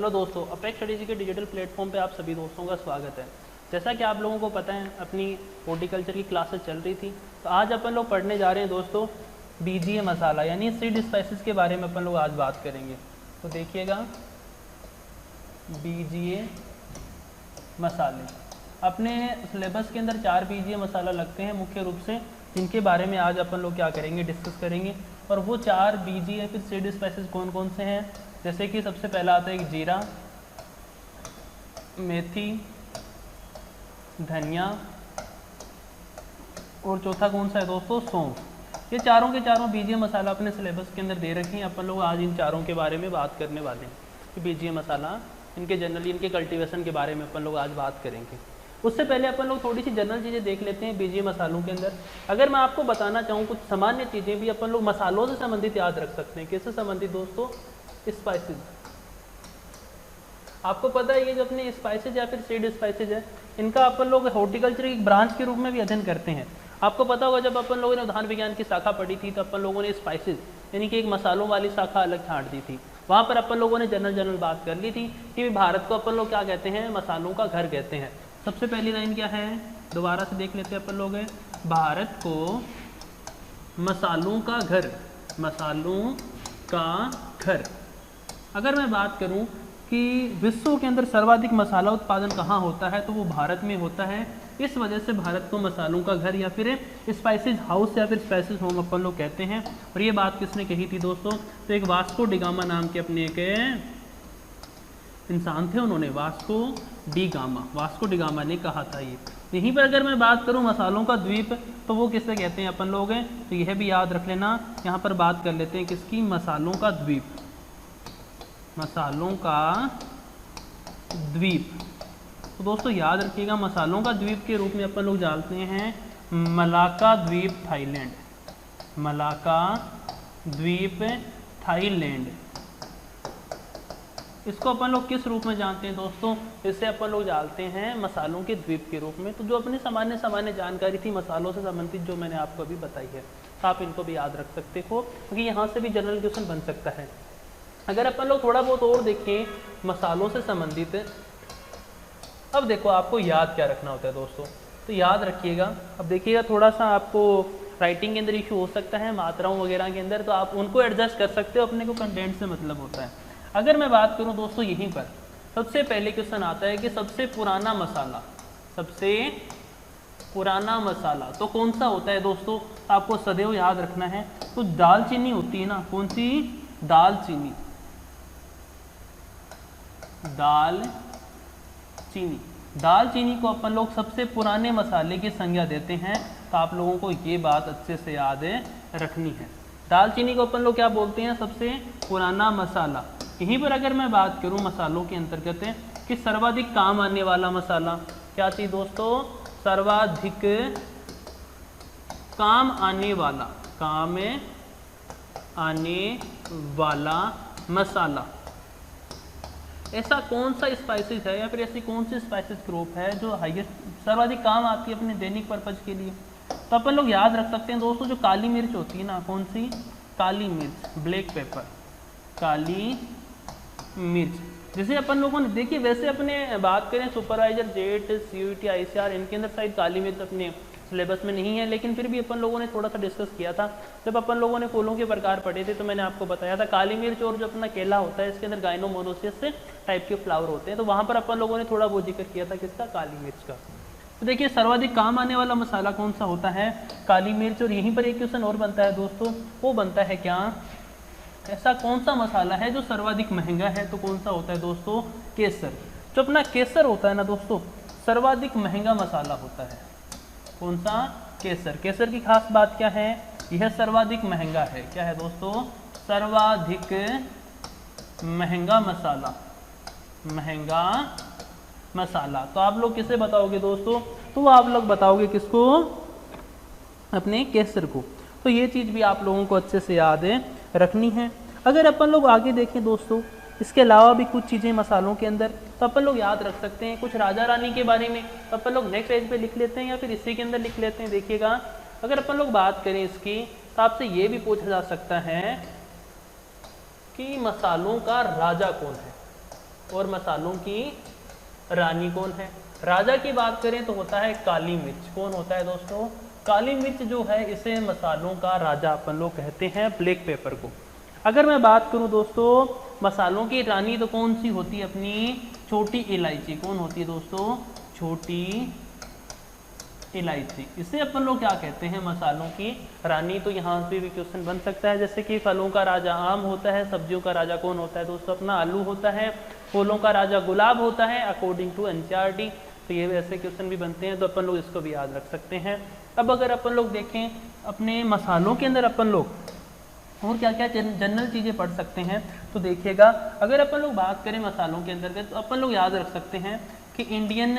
Hello दोस्तों, apex studies के digital platform पे आप सभी दोस्तों का स्वागत है। जैसा कि आप लोगों को पता है अपनी हॉर्टिकल्चर की क्लासेस चल रही थी, तो आज अपन लोग पढ़ने जा रहे हैं दोस्तों बीजीए मसाला यानी सीड स्पाइसेस के बारे में अपन लोग आज बात करेंगे। तो देखिएगा बीजीए मसाले अपने सिलेबस के अंदर 4 बीजीए मसाला लगते हैं मुख्य रूप से, जिनके बारे में आज अपन लोग क्या करेंगे, डिस्कस करेंगे। और वो 4 बीजीए फिर सीड स्पाइसेस कौन कौन से हैं, जैसे कि सबसे पहला आता है जीरा, मेथी, धनिया और चौथा कौन सा है दोस्तों, सौंफ। ये चारों के चारों बीजीए मसाला अपने सिलेबस के अंदर दे रखे हैं। अपन लोग आज इन चारों के बारे में बात करने वाले हैं कि बीजीए मसाला इनके जनरली इनके कल्टीवेशन के बारे में अपन लोग आज बात करेंगे। उससे पहले अपन लोग थोड़ी सी जनरल चीज़ें देख लेते हैं बीजीए मसालों के अंदर। अगर मैं आपको बताना चाहूँ कुछ सामान्य चीज़ें भी अपन लोग मसालों से संबंधित याद रख सकते हैं। किससे संबंधित दोस्तों, स्पाइसेस। आपको पता है ये जो अपने स्पाइसेज या फिर सीड स्पाइसेज है, इनका अपन लोग हॉर्टिकल्चर एक ब्रांच के रूप में भी अध्ययन करते हैं। आपको पता होगा जब अपन लोगों ने उद्यान विज्ञान की शाखा पढ़ी थी तो अपन लोगों ने स्पाइसेज यानी कि एक मसालों वाली शाखा अलग छांट दी थी। वहाँ पर अपन लोगों ने जनरल बात कर ली थी कि भारत को अपन लोग क्या कहते हैं, मसालों का घर कहते हैं। सबसे पहली लाइन क्या है, दोबारा से देख लेते हैं अपन लोग, भारत को मसालों का घर, मसालों का घर। अगर मैं बात करूं कि विश्व के अंदर सर्वाधिक मसाला उत्पादन कहाँ होता है, तो वो भारत में होता है। इस वजह से भारत को मसालों का घर या फिर स्पाइसेस हाउस या फिर स्पाइसेस होम अपन लोग कहते हैं। और ये बात किसने कही थी दोस्तों, तो एक वास्को डिगामा नाम के अपने एक इंसान थे, उन्होंने वास्को डिगामा ने कहा था ये। यहीं पर अगर मैं बात करूं मसालों का द्वीप, तो वो किसे कहते हैं अपन लोग हैं, तो यह भी याद रख लेना। यहाँ पर बात कर लेते हैं किसकी, मसालों का द्वीप, मसालों का द्वीप। तो दोस्तों याद रखिएगा मसालों का द्वीप के रूप में अपन लोग जानते हैं मलाका द्वीप थाईलैंड, मलाका द्वीप थाईलैंड। इसको अपन लोग किस रूप में जानते हैं दोस्तों, इससे अपन लोग जानते हैं मसालों के द्वीप के रूप में। तो जो अपनी सामान्य जानकारी थी मसालों से संबंधित जो मैंने आपको अभी बताई है, तो आप इनको भी याद रख सकते हो क्योंकि यहाँ से भी जनरल क्वेश्चन बन सकता है। अगर अपन लोग थोड़ा बहुत और देखें मसालों से संबंधित, अब देखो आपको याद क्या रखना होता है दोस्तों, तो याद रखिएगा। अब देखिएगा थोड़ा सा आपको राइटिंग के अंदर इशू हो सकता है, मात्राओं वगैरह के अंदर, तो आप उनको एडजस्ट कर सकते हो, अपने को कंटेंट से मतलब होता है। अगर मैं बात करूं दोस्तों, यहीं पर सबसे पहले क्वेश्चन आता है कि सबसे पुराना मसाला, सबसे पुराना मसाला तो कौन सा होता है दोस्तों, आपको सदैव याद रखना है। तो दालचीनी होती है ना, कौन सी, दालचीनी, दालचीनी को अपन लोग सबसे पुराने मसाले की संज्ञा देते हैं। तो आप लोगों को ये बात अच्छे से याद रखनी है, दालचीनी को अपन लोग क्या बोलते हैं, सबसे पुराना मसाला। यहीं पर अगर मैं बात करूं मसालों के अंतर्गत कि सर्वाधिक काम आने वाला मसाला, क्या चीज़ दोस्तों, सर्वाधिक काम आने वाला मसाला। ऐसा कौन सा स्पाइसेस है या फिर ऐसी कौन सी स्पाइसेस ग्रुप है जो हाईएस्ट सर्वाधिक काम आती है अपने दैनिक पर्पज के लिए। तो अपन लोग याद रख सकते हैं दोस्तों, जो काली मिर्च होती है ना, कौन सी, काली मिर्च, ब्लैक पेपर, काली मिर्च। जैसे अपन लोगों ने देखिए, वैसे अपने बात करें सुपरवाइजर, जेट, सीयूईटी, आईसीआर, इनके अंदर शायद काली मिर्च अपने सिलेबस में नहीं है, लेकिन फिर भी अपन लोगों ने थोड़ा सा डिस्कस किया था। जब अपन लोगों ने फूलों के प्रकार पढ़े थे तो मैंने आपको बताया था काली मिर्च और जो अपना केला होता है इसके अंदर गाइनोमोनोसिस टाइप के फ्लावर होते हैं, तो वहाँ पर अपन लोगों ने थोड़ा वो जिक्र किया था किसका, काली मिर्च का। तो देखिए सर्वाधिक काम आने वाला मसाला कौन सा होता है, काली मिर्च। और यहीं पर एक क्वेश्चन और बनता है दोस्तों, वो बनता है क्या, ऐसा कौन सा मसाला है जो सर्वाधिक महंगा है, तो कौन सा होता है दोस्तों, केसर। जो अपना केसर होता है ना दोस्तों, सर्वाधिक महंगा मसाला होता है, कौन सा, केसर। केसर की खास बात क्या है, यह सर्वाधिक महंगा है, क्या है दोस्तों, सर्वाधिक महंगा मसाला। तो आप लोग किसे बताओगे दोस्तों, तो आप लोग बताओगे किसको, अपने केसर को। तो ये चीज़ भी आप लोगों को अच्छे से याद रखनी है। अगर अपन लोग आगे देखें दोस्तों, इसके अलावा भी कुछ चीज़ें मसालों के अंदर तो अपन लोग याद रख सकते हैं। कुछ राजा रानी के बारे में तो अपन लोग नेक्स्ट पेज पे लिख लेते हैं या फिर इसी के अंदर लिख लेते हैं। देखिएगा अगर अपन लोग बात करें इसकी, तो आपसे ये भी पूछा जा सकता है कि मसालों का राजा कौन है। और मसालों की रानी कौन है? राजा की बात करें तो होता है काली मिर्च। कौन होता है दोस्तों? काली मिर्च जो है इसे मसालों का राजा अपन लोग कहते हैं, ब्लैक पेपर को। अगर मैं बात करूं दोस्तों मसालों की रानी तो कौन सी होती है? अपनी छोटी इलायची। कौन होती है दोस्तों? छोटी इलायची। इसे अपन लोग क्या कहते हैं? मसालों की रानी। तो यहाँ पे भी क्वेश्चन बन सकता है, जैसे कि फलों का राजा आम होता है, सब्जियों का राजा कौन होता है दोस्तों? अपना आलू होता है, फूलों का राजा गुलाब होता है अकॉर्डिंग टू एनसीईआरटी। तो ये ऐसे क्वेश्चन भी बनते हैं, तो अपन लोग इसको भी याद रख सकते हैं। अब अगर अपन लोग देखें अपने मसालों के अंदर अपन लोग और क्या क्या जनरल चीज़ें पढ़ सकते हैं, तो देखिएगा अगर अपन लोग बात करें मसालों के अंदर तो अपन लोग याद रख सकते हैं कि इंडियन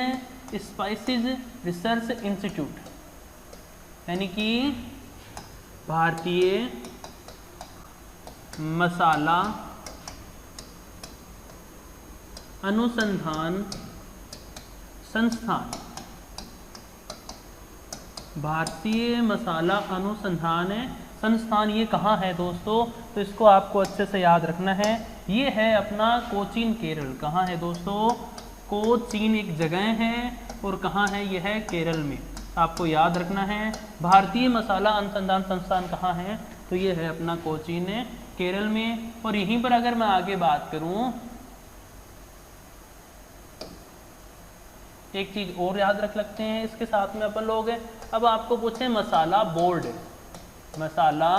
स्पाइसेस रिसर्च इंस्टीट्यूट, यानी कि भारतीय मसाला अनुसंधान संस्थान, भारतीय मसाला अनुसंधान संस्थान, ये कहाँ है दोस्तों? तो इसको आपको अच्छे से याद रखना है। ये है अपना कोचीन केरल। कहाँ है दोस्तों? कोचीन एक जगह है और कहाँ है? ये है केरल में। आपको याद रखना है। भारतीय मसाला अनुसंधान संस्थान कहाँ है? तो ये है अपना कोचीन केरल में। और यहीं पर अगर मैं आगे बात करूँ, एक चीज़ और याद रख लगते हैं इसके साथ में अपन लोग। अब आपको पूछे मसाला बोर्ड, मसाला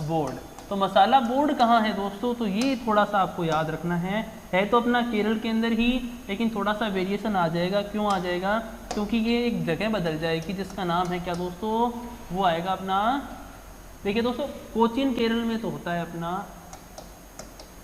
बोर्ड, तो मसाला बोर्ड कहाँ है दोस्तों? तो ये थोड़ा सा आपको याद रखना है तो अपना केरल के अंदर ही, लेकिन थोड़ा सा वेरिएशन आ जाएगा। क्यों आ जाएगा? क्योंकि ये एक जगह बदल जाएगी जिसका नाम है क्या दोस्तों? वो आएगा अपना, देखिए दोस्तों कोचीन केरल में तो होता है अपना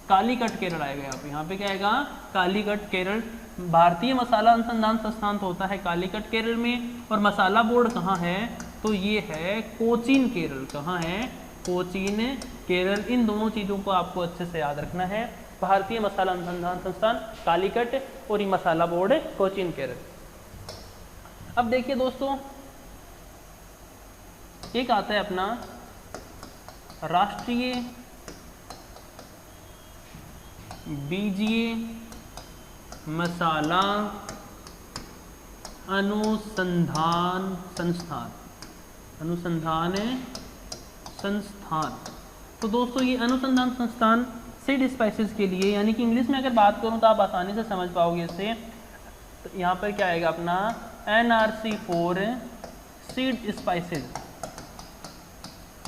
कालीकट केरल आएगा यहाँ पे क्या आएगा? कालीकट केरल। भारतीय मसाला अनुसंधान संस्थान तो होता है कालीकट केरल में, और मसाला बोर्ड कहाँ है? तो ये है कोचीन केरल। कहाँ है? कोचीन केरल। इन दोनों चीज़ों को आपको अच्छे से याद रखना है। भारतीय मसाला अनुसंधान संस्थान कालीकट और ये मसाला बोर्ड कोचीन केरल। अब देखिए दोस्तों एक आता है अपना राष्ट्रीय बीजीय मसाला अनुसंधान संस्थान, अनुसंधान संस्थान। तो दोस्तों ये अनुसंधान संस्थान सीड स्पाइसेस के लिए, यानी कि इंग्लिश में अगर बात करूं तो आप आसानी से समझ पाओगे इससे। तो यहाँ पर क्या आएगा अपना NRC for seed spices,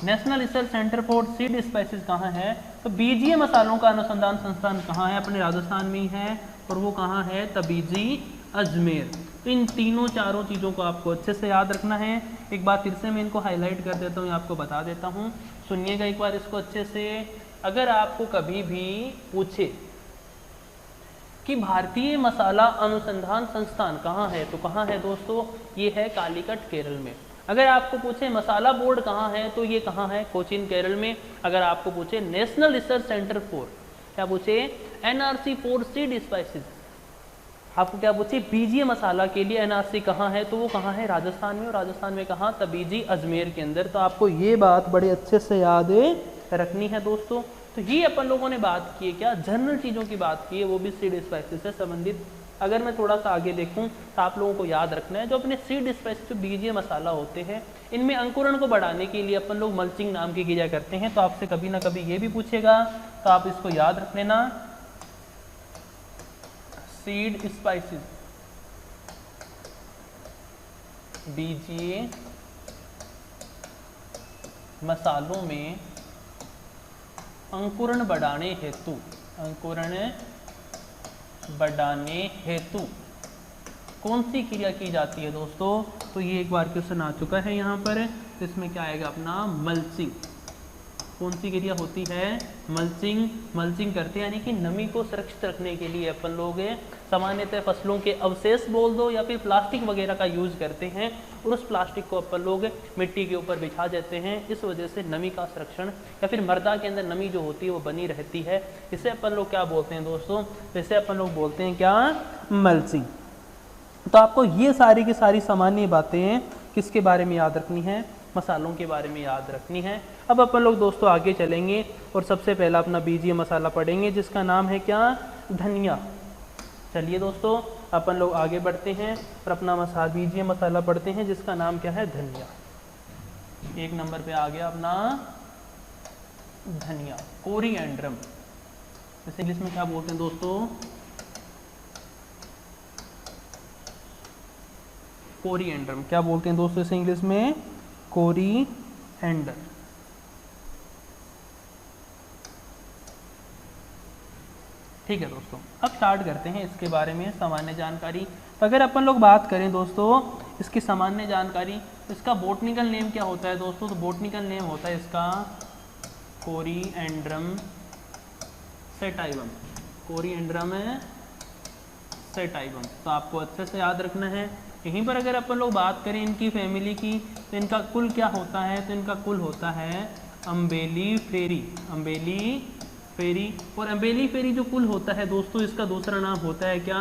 national research centre for seed spices कहाँ है? तो बीजीय मसालों का अनुसंधान संस्थान कहाँ है? अपने राजस्थान में ही है, और वो कहाँ है? तबीजी अजमेर। तो इन तीनों चारों चीज़ों को आपको अच्छे से याद रखना है। एक बार फिर से मैं इनको हाईलाइट कर देता हूँ, आपको बता देता हूँ, सुनिएगा एक बार इसको अच्छे से। अगर आपको कभी भी पूछे कि भारतीय मसाला अनुसंधान संस्थान कहाँ है, तो कहाँ है दोस्तों? ये है कालीकट केरल में। अगर आपको पूछे मसाला बोर्ड कहाँ है, तो ये कहाँ है? कोचीन केरल में। अगर आपको पूछे नेशनल रिसर्च सेंटर फॉर, क्या पूछे? NRC फॉर सीड स्पाइसेस, आपको क्या पूछे? बीजीय मसाला के लिए NRC कहाँ है? तो वो कहाँ है? राजस्थान में। और राजस्थान में कहाँ? तबीजी अजमेर के अंदर। तो आपको ये बात बड़े अच्छे से याद रखनी है दोस्तों। तो ये अपन लोगों ने बात की है क्या? जनरल चीज़ों की बात की है, वो भी सीड स्पाइसेस से संबंधित। अगर मैं थोड़ा सा आगे देखूं तो आप लोगों को याद रखना है, जो अपने सीड स्पाइसेस जो बीजीय मसाला होते हैं, इनमें अंकुरण को बढ़ाने के लिए अपन लोग मल्चिंग नाम की क्रिया करते हैं। तो आपसे कभी ना कभी ये भी पूछेगा, तो आप इसको याद रख लेना। सीड स्पाइसेस बीजीय मसालों में अंकुरण बढ़ाने हेतु, अंकुरण बढ़ाने हेतु कौन सी क्रिया की जाती है दोस्तों? तो ये एक बार क्वेश्चन आ चुका है यहाँ पर। तो इसमें क्या आएगा अपना? मल्चिंग। कौन सी क्रिया होती है? मल्चिंग। मल्चिंग करते हैं, यानी कि नमी को सुरक्षित रखने के लिए अपन लोग सामान्यतः फसलों के अवशेष बोल दो या फिर प्लास्टिक वगैरह का यूज करते हैं, और उस प्लास्टिक को अपन लोग मिट्टी के ऊपर बिछा देते हैं। इस वजह से नमी का संरक्षण या फिर मृदा के अंदर नमी जो होती है वो बनी रहती है। इसे अपन लोग क्या बोलते हैं दोस्तों? इसे अपन लोग बोलते हैं क्या? मल्चिंग। तो आपको ये सारी की सारी सामान्य बातें किसके बारे में याद रखनी है? मसालों के बारे में याद रखनी है। अब अपन लोग दोस्तों आगे चलेंगे और सबसे पहला अपना बीजीय मसाला पढ़ेंगे, जिसका नाम है क्या? धनिया। चलिए दोस्तों अपन लोग आगे बढ़ते हैं और अपना बीजीय मसाला पढ़ते हैं जिसका नाम क्या है, धनिया। एक नंबर पे आ गया अपना धनिया, कोरिएंड्रम। इसे इंग्लिश में क्या बोलते हैं दोस्तों, कोरिएंड्रम। क्या बोलते हैं दोस्तों इसे इंग्लिश में, कोरिएंडर। ठीक है दोस्तों, अब स्टार्ट करते हैं इसके बारे में सामान्य जानकारी। अगर अपन लोग बात करें दोस्तों इसकी सामान्य जानकारी, इसका बोटनिकल नेम क्या होता है दोस्तों, तो बोटनिकल नेम होता है इसका कोरिएंड्रम सेटाइवम, कोरिएंड्रम सेटाइवम। तो आपको अच्छे से याद रखना है। यहीं पर अगर अपन लोग बात करें इनकी फैमिली की, तो इनका कुल क्या होता है, तो इनका कुल होता है अम्बेलिफेरी, अम्बेलिफेरी। और अम्बेलिफेरी जो कुल होता है दोस्तों, इसका दूसरा नाम होता है क्या,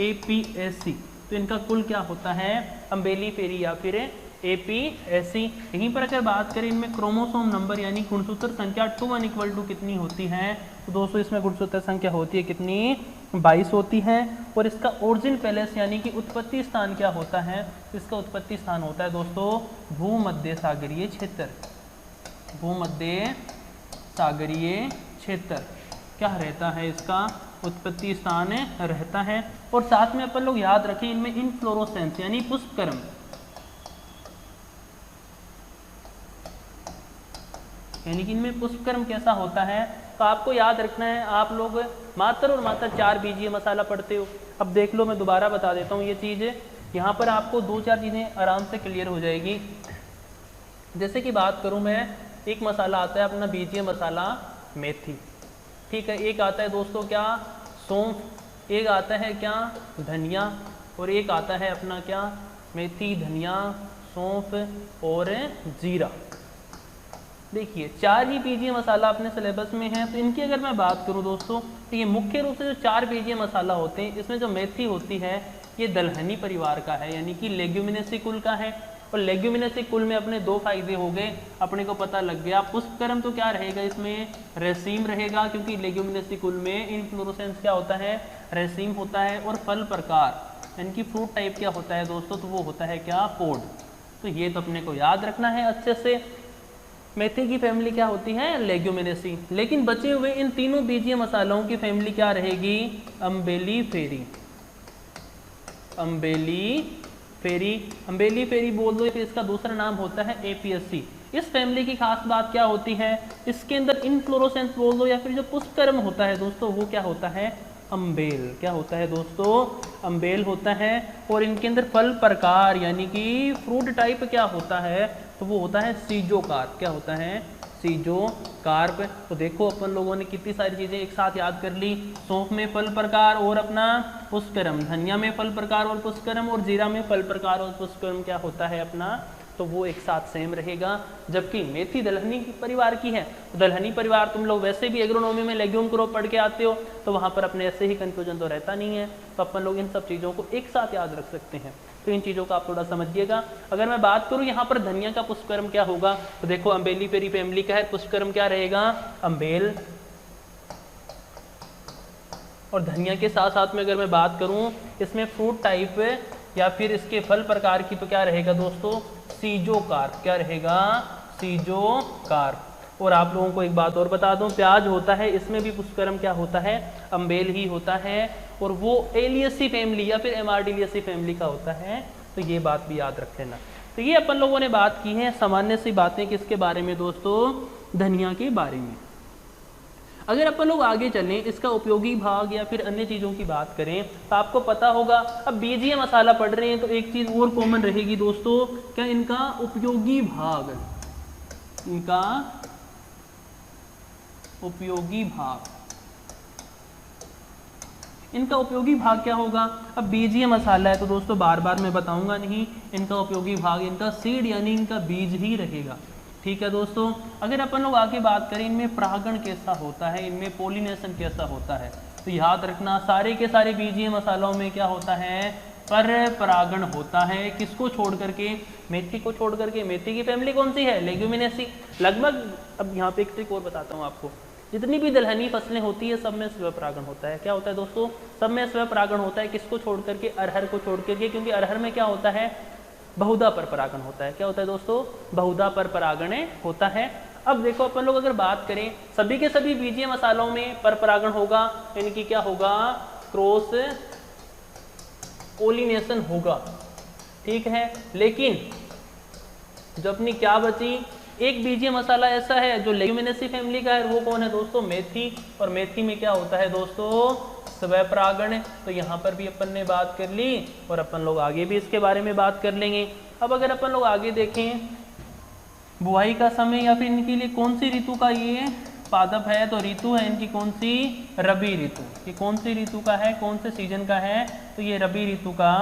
एपीएससी। तो इनका कुल क्या होता है, अम्बेलिफेरी या फिर एपीएससी। यहीं पर अगर बात करें इनमें क्रोमोसोम नंबर यानी गुणसूत्र संख्या 2 = कितनी होती है, तो दोस्तों इसमें गुणसूत्र संख्या होती है कितनी, 22 होती है। और इसका ओरिजिन पैलेस यानी कि उत्पत्ति स्थान क्या होता है, इसका उत्पत्ति स्थान होता है दोस्तों भूमध्य सागरीय क्षेत्र, भूमध्य सागरीय क्षेत्र क्या रहता है, इसका उत्पत्ति स्थान रहता है। और साथ में अपन लोग याद रखें इनमें इनफ्लोरोसेंस यानी पुष्पक्रम, यानी कि इनमें पुष्पक्रम कैसा होता है, तो आपको याद रखना है। आप लोग मात्र और मात्र 4 बीजीय मसाला पढ़ते हो। अब देख लो मैं दोबारा बता देता हूँ ये चीज़, यहाँ पर आपको 2-4 चीज़ें आराम से क्लियर हो जाएगी। जैसे कि बात करूँ मैं, एक मसाला आता है अपना बीजीय मसाला मेथी, ठीक है। एक आता है दोस्तों क्या, सौंफ। एक आता है क्या, धनिया। और एक आता है अपना क्या, मेथी, धनिया, सौंफ और जीरा। देखिए 4 ही बीजीय मसाला अपने सिलेबस में है। तो इनकी अगर मैं बात करूं दोस्तों, तो ये मुख्य रूप से जो 4 बीजीय मसाला होते हैं, इसमें जो मेथी होती है ये दलहनी परिवार का है, यानी कि लेग्यूमिनेसी कुल का है। और लेग्यूमिनेसी कुल में अपने 2 फायदे हो गए, अपने को पता लग गया। पुष्पक्रम तो क्या रहेगा, इसमें रेसीम रहेगा, क्योंकि लेग्यूमिनेसी कुल में इनफ्लोरेसेंस क्या होता है, रेसीम होता है। और फल प्रकार यानी कि फ्रूट टाइप क्या होता है दोस्तों, तो वो होता है क्या, पोड। तो ये तो अपने को याद रखना है अच्छे से। मेथी की फैमिली क्या होती है, लेग्यूमिनेसी। लेकिन बचे हुए इन तीनों बीजीय मसालों की फैमिली क्या रहेगी, अम्बेलिफेरी, अम्बेलिफेरी। अम्बेलिफेरी बोल दो, फिर इसका दूसरा नाम होता है एपीएससी। इस फैमिली की खास बात क्या होती है, इसके अंदर इनफ्लोरोसेंस बोल दो या फिर जो पुष्पक्रम होता है दोस्तों, वो क्या होता है, अम्बेल। क्या होता है दोस्तों, अम्बेल होता है। और इनके अंदर फल प्रकार यानी कि फ्रूट टाइप क्या होता है, तो वो होता है सीजोकार्प। क्या होता है, सीजोकार्प। तो देखो अपन लोगों ने कितनी सारी चीज़ें एक साथ याद कर ली। सौंफ में फल प्रकार और अपना पुष्पक्रम, धनिया में फल प्रकार और पुष्पक्रम, और जीरा में फल प्रकार और पुष्पक्रम क्या होता है अपना, तो वो एक साथ सेम रहेगा। जबकि मेथी दलहनी परिवार की है। तो दलहनी परिवार तुम लोग वैसे भी एग्रोनॉमी में लेग्यूम क्रॉप पढ़ के आते हो, तो वहाँ पर अपने ऐसे ही कंफ्यूजन तो रहता नहीं है। तो अपन लोग इन सब चीज़ों को एक साथ याद रख सकते हैं। तो इन चीज़ों का आप थोड़ा समझिएगा। अगर मैं बात करूँ यहाँ पर धनिया का पुष्पक्रम क्या होगा, तो देखो अम्बेलिफेरी फैमिली का है, पुष्पक्रम क्या रहेगा, अम्बेल। और धनिया के साथ साथ में अगर मैं बात करूँ इसमें फ्रूट टाइप या फिर इसके फल प्रकार की, तो क्या रहेगा दोस्तों, सीजोकार्प। क्या रहेगा, सीजोकार्प। और आप लोगों को एक बात और बता दूं, प्याज होता है, इसमें भी पुष्पक्रम क्या होता है, अम्बेल ही होता है। और वो एलियसी फैमिली या फिर एमार्डिलियसी फैमिली का होता है। तो ये बात भी याद रख लेना। तो ये अपन लोगों ने बात की है सामान्य सी बातें किसके बारे में दोस्तों, धनिया के बारे में। अगर अपन लोग आगे चलें, इसका उपयोगी भाग या फिर अन्य चीज़ों की बात करें, तो आपको पता होगा अब बीजीय मसाला पढ़ रहे हैं तो एक चीज़ और कॉमन रहेगी दोस्तों, क्या इनका उपयोगी भाग, इनका उपयोगी भाग, इनका उपयोगी भाग क्या होगा। अब बीजीय मसाला है तो दोस्तों बार बार मैं बताऊंगा नहीं, इनका उपयोगी भाग इनका सीड यानी इनका बीज ही रहेगा। ठीक है दोस्तों। अगर अपन लोग आगे बात करें इनमें परागण कैसा होता है, इनमें पोलिनेशन कैसा होता है, तो याद रखना सारे के सारे बीजीय मसालों में क्या होता है, पर परागण होता है। किसको छोड़ करके, मेथी को छोड़ करके। मेथी की फैमिली कौन सी है, लेग्यूमिनेसी। लगभग अब यहाँ पे एक ट्रिक और बताता हूँ आपको, जितनी भी दलहनी फसलें होती है सब में स्वयं परागण होता है। क्या होता है दोस्तों? सब में स्वयं परागण होता है। किसको छोड़ करके? अरहर को छोड़ करके, क्योंकि अरहर में क्या होता है? बहुधा पर परागण होता है। क्या होता है दोस्तों? बहुधा पर परागण होता है। अब देखो अपन लोग अगर बात करें, सभी के सभी बीजीय मसालों में पर परागण होगा, यानी कि क्या होगा? क्रॉस पोलिनेशन होगा, ठीक है। लेकिन जो अपनी क्या बची, एक बीजीय मसाला ऐसा है जो लेग्यूमिनेसी फैमिली का है, वो कौन है दोस्तों? मेथी। और मेथी में क्या होता है दोस्तों? स्वयं परागण। तो यहाँ पर भी अपन ने बात कर ली और अपन लोग आगे भी इसके बारे में बात कर लेंगे। अब अगर अपन लोग आगे देखें, बुआई का समय या फिर इनके लिए कौन सी ऋतु का ये पादप है, तो ऋतु है इनकी कौन सी? रबी ऋतु। ये कौन सी ऋतु का है? कौन से सीजन का है? तो ये रबी ऋतु का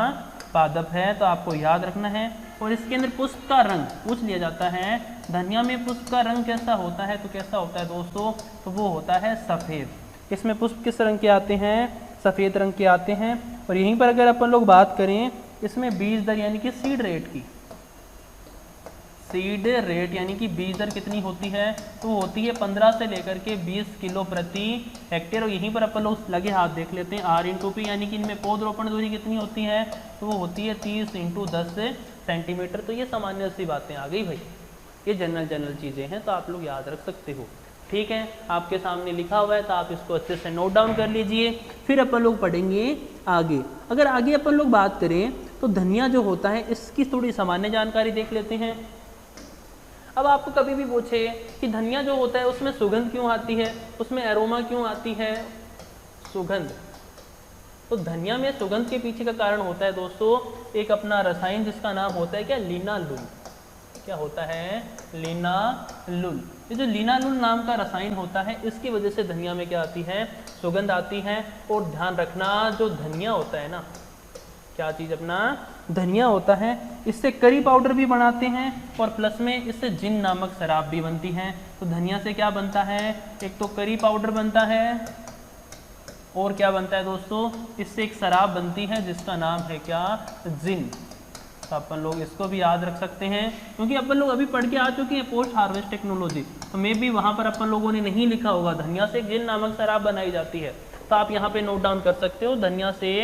पादप है, तो आपको याद रखना है। और इसके अंदर पुष्प का रंग पूछ लिया जाता है, धनिया में पुष्प का रंग कैसा होता है? तो कैसा होता है दोस्तों? तो वो होता है सफ़ेद। इसमें पुष्प किस रंग के आते हैं? सफ़ेद रंग के आते हैं। और यहीं पर अगर अपन लोग बात करें, इसमें बीज दर यानी कि सीड रेट की, सीड रेट यानी कि बीज दर कितनी होती है? तो होती है 15 से लेकर के 20 किलो प्रति हेक्टेयर। और यहीं पर अपन लोग लगे हाथ देख लेते हैं, R/P, यानी कि इनमें पौधरोपण दूरी कितनी होती है? तो वो होती है 30 × 10 सेंटीमीटर। तो ये सामान्य सी बातें आ गई भाई, ये जनरल चीज़ें हैं, तो आप लोग याद रख सकते हो, ठीक है। आपके सामने लिखा हुआ है तो आप इसको अच्छे से नोट डाउन कर लीजिए। फिर अपन लोग पढ़ेंगे आगे। अगर आगे अपन लोग बात करें तो धनिया जो होता है इसकी थोड़ी सामान्य जानकारी देख लेते हैं। अब आपको कभी भी पूछे कि धनिया जो होता है उसमें सुगंध क्यों आती है, उसमें एरोमा क्यों आती है? सुगंध। तो धनिया में सुगंध के पीछे का कारण होता है दोस्तों एक अपना रसायन जिसका नाम होता है क्या? लिनालुल। क्या होता है? लिनालुल। ये जो लिनालुल नाम का रसायन होता है इसकी वजह से धनिया में क्या आती है? सुगंध आती है। और ध्यान रखना, जो धनिया होता है ना, क्या चीज़ अपना धनिया होता है, इससे करी पाउडर भी बनाते हैं और प्लस में इससे जिन नामक शराब भी बनती है। तो धनिया से क्या बनता है? एक तो करी पाउडर बनता है और क्या बनता है दोस्तों? इससे एक शराब बनती है जिसका नाम है क्या? जिन। तो अपन लोग इसको भी याद रख सकते हैं, क्योंकि अपन लोग अभी पढ़ के आ चुके हैं पोस्ट हार्वेस्ट टेक्नोलॉजी, तो मे भी वहाँ पर अपन लोगों ने नहीं लिखा होगा धनिया से जिन नामक शराब बनाई जाती है। तो आप यहाँ पे नोट डाउन कर सकते हो, धनिया से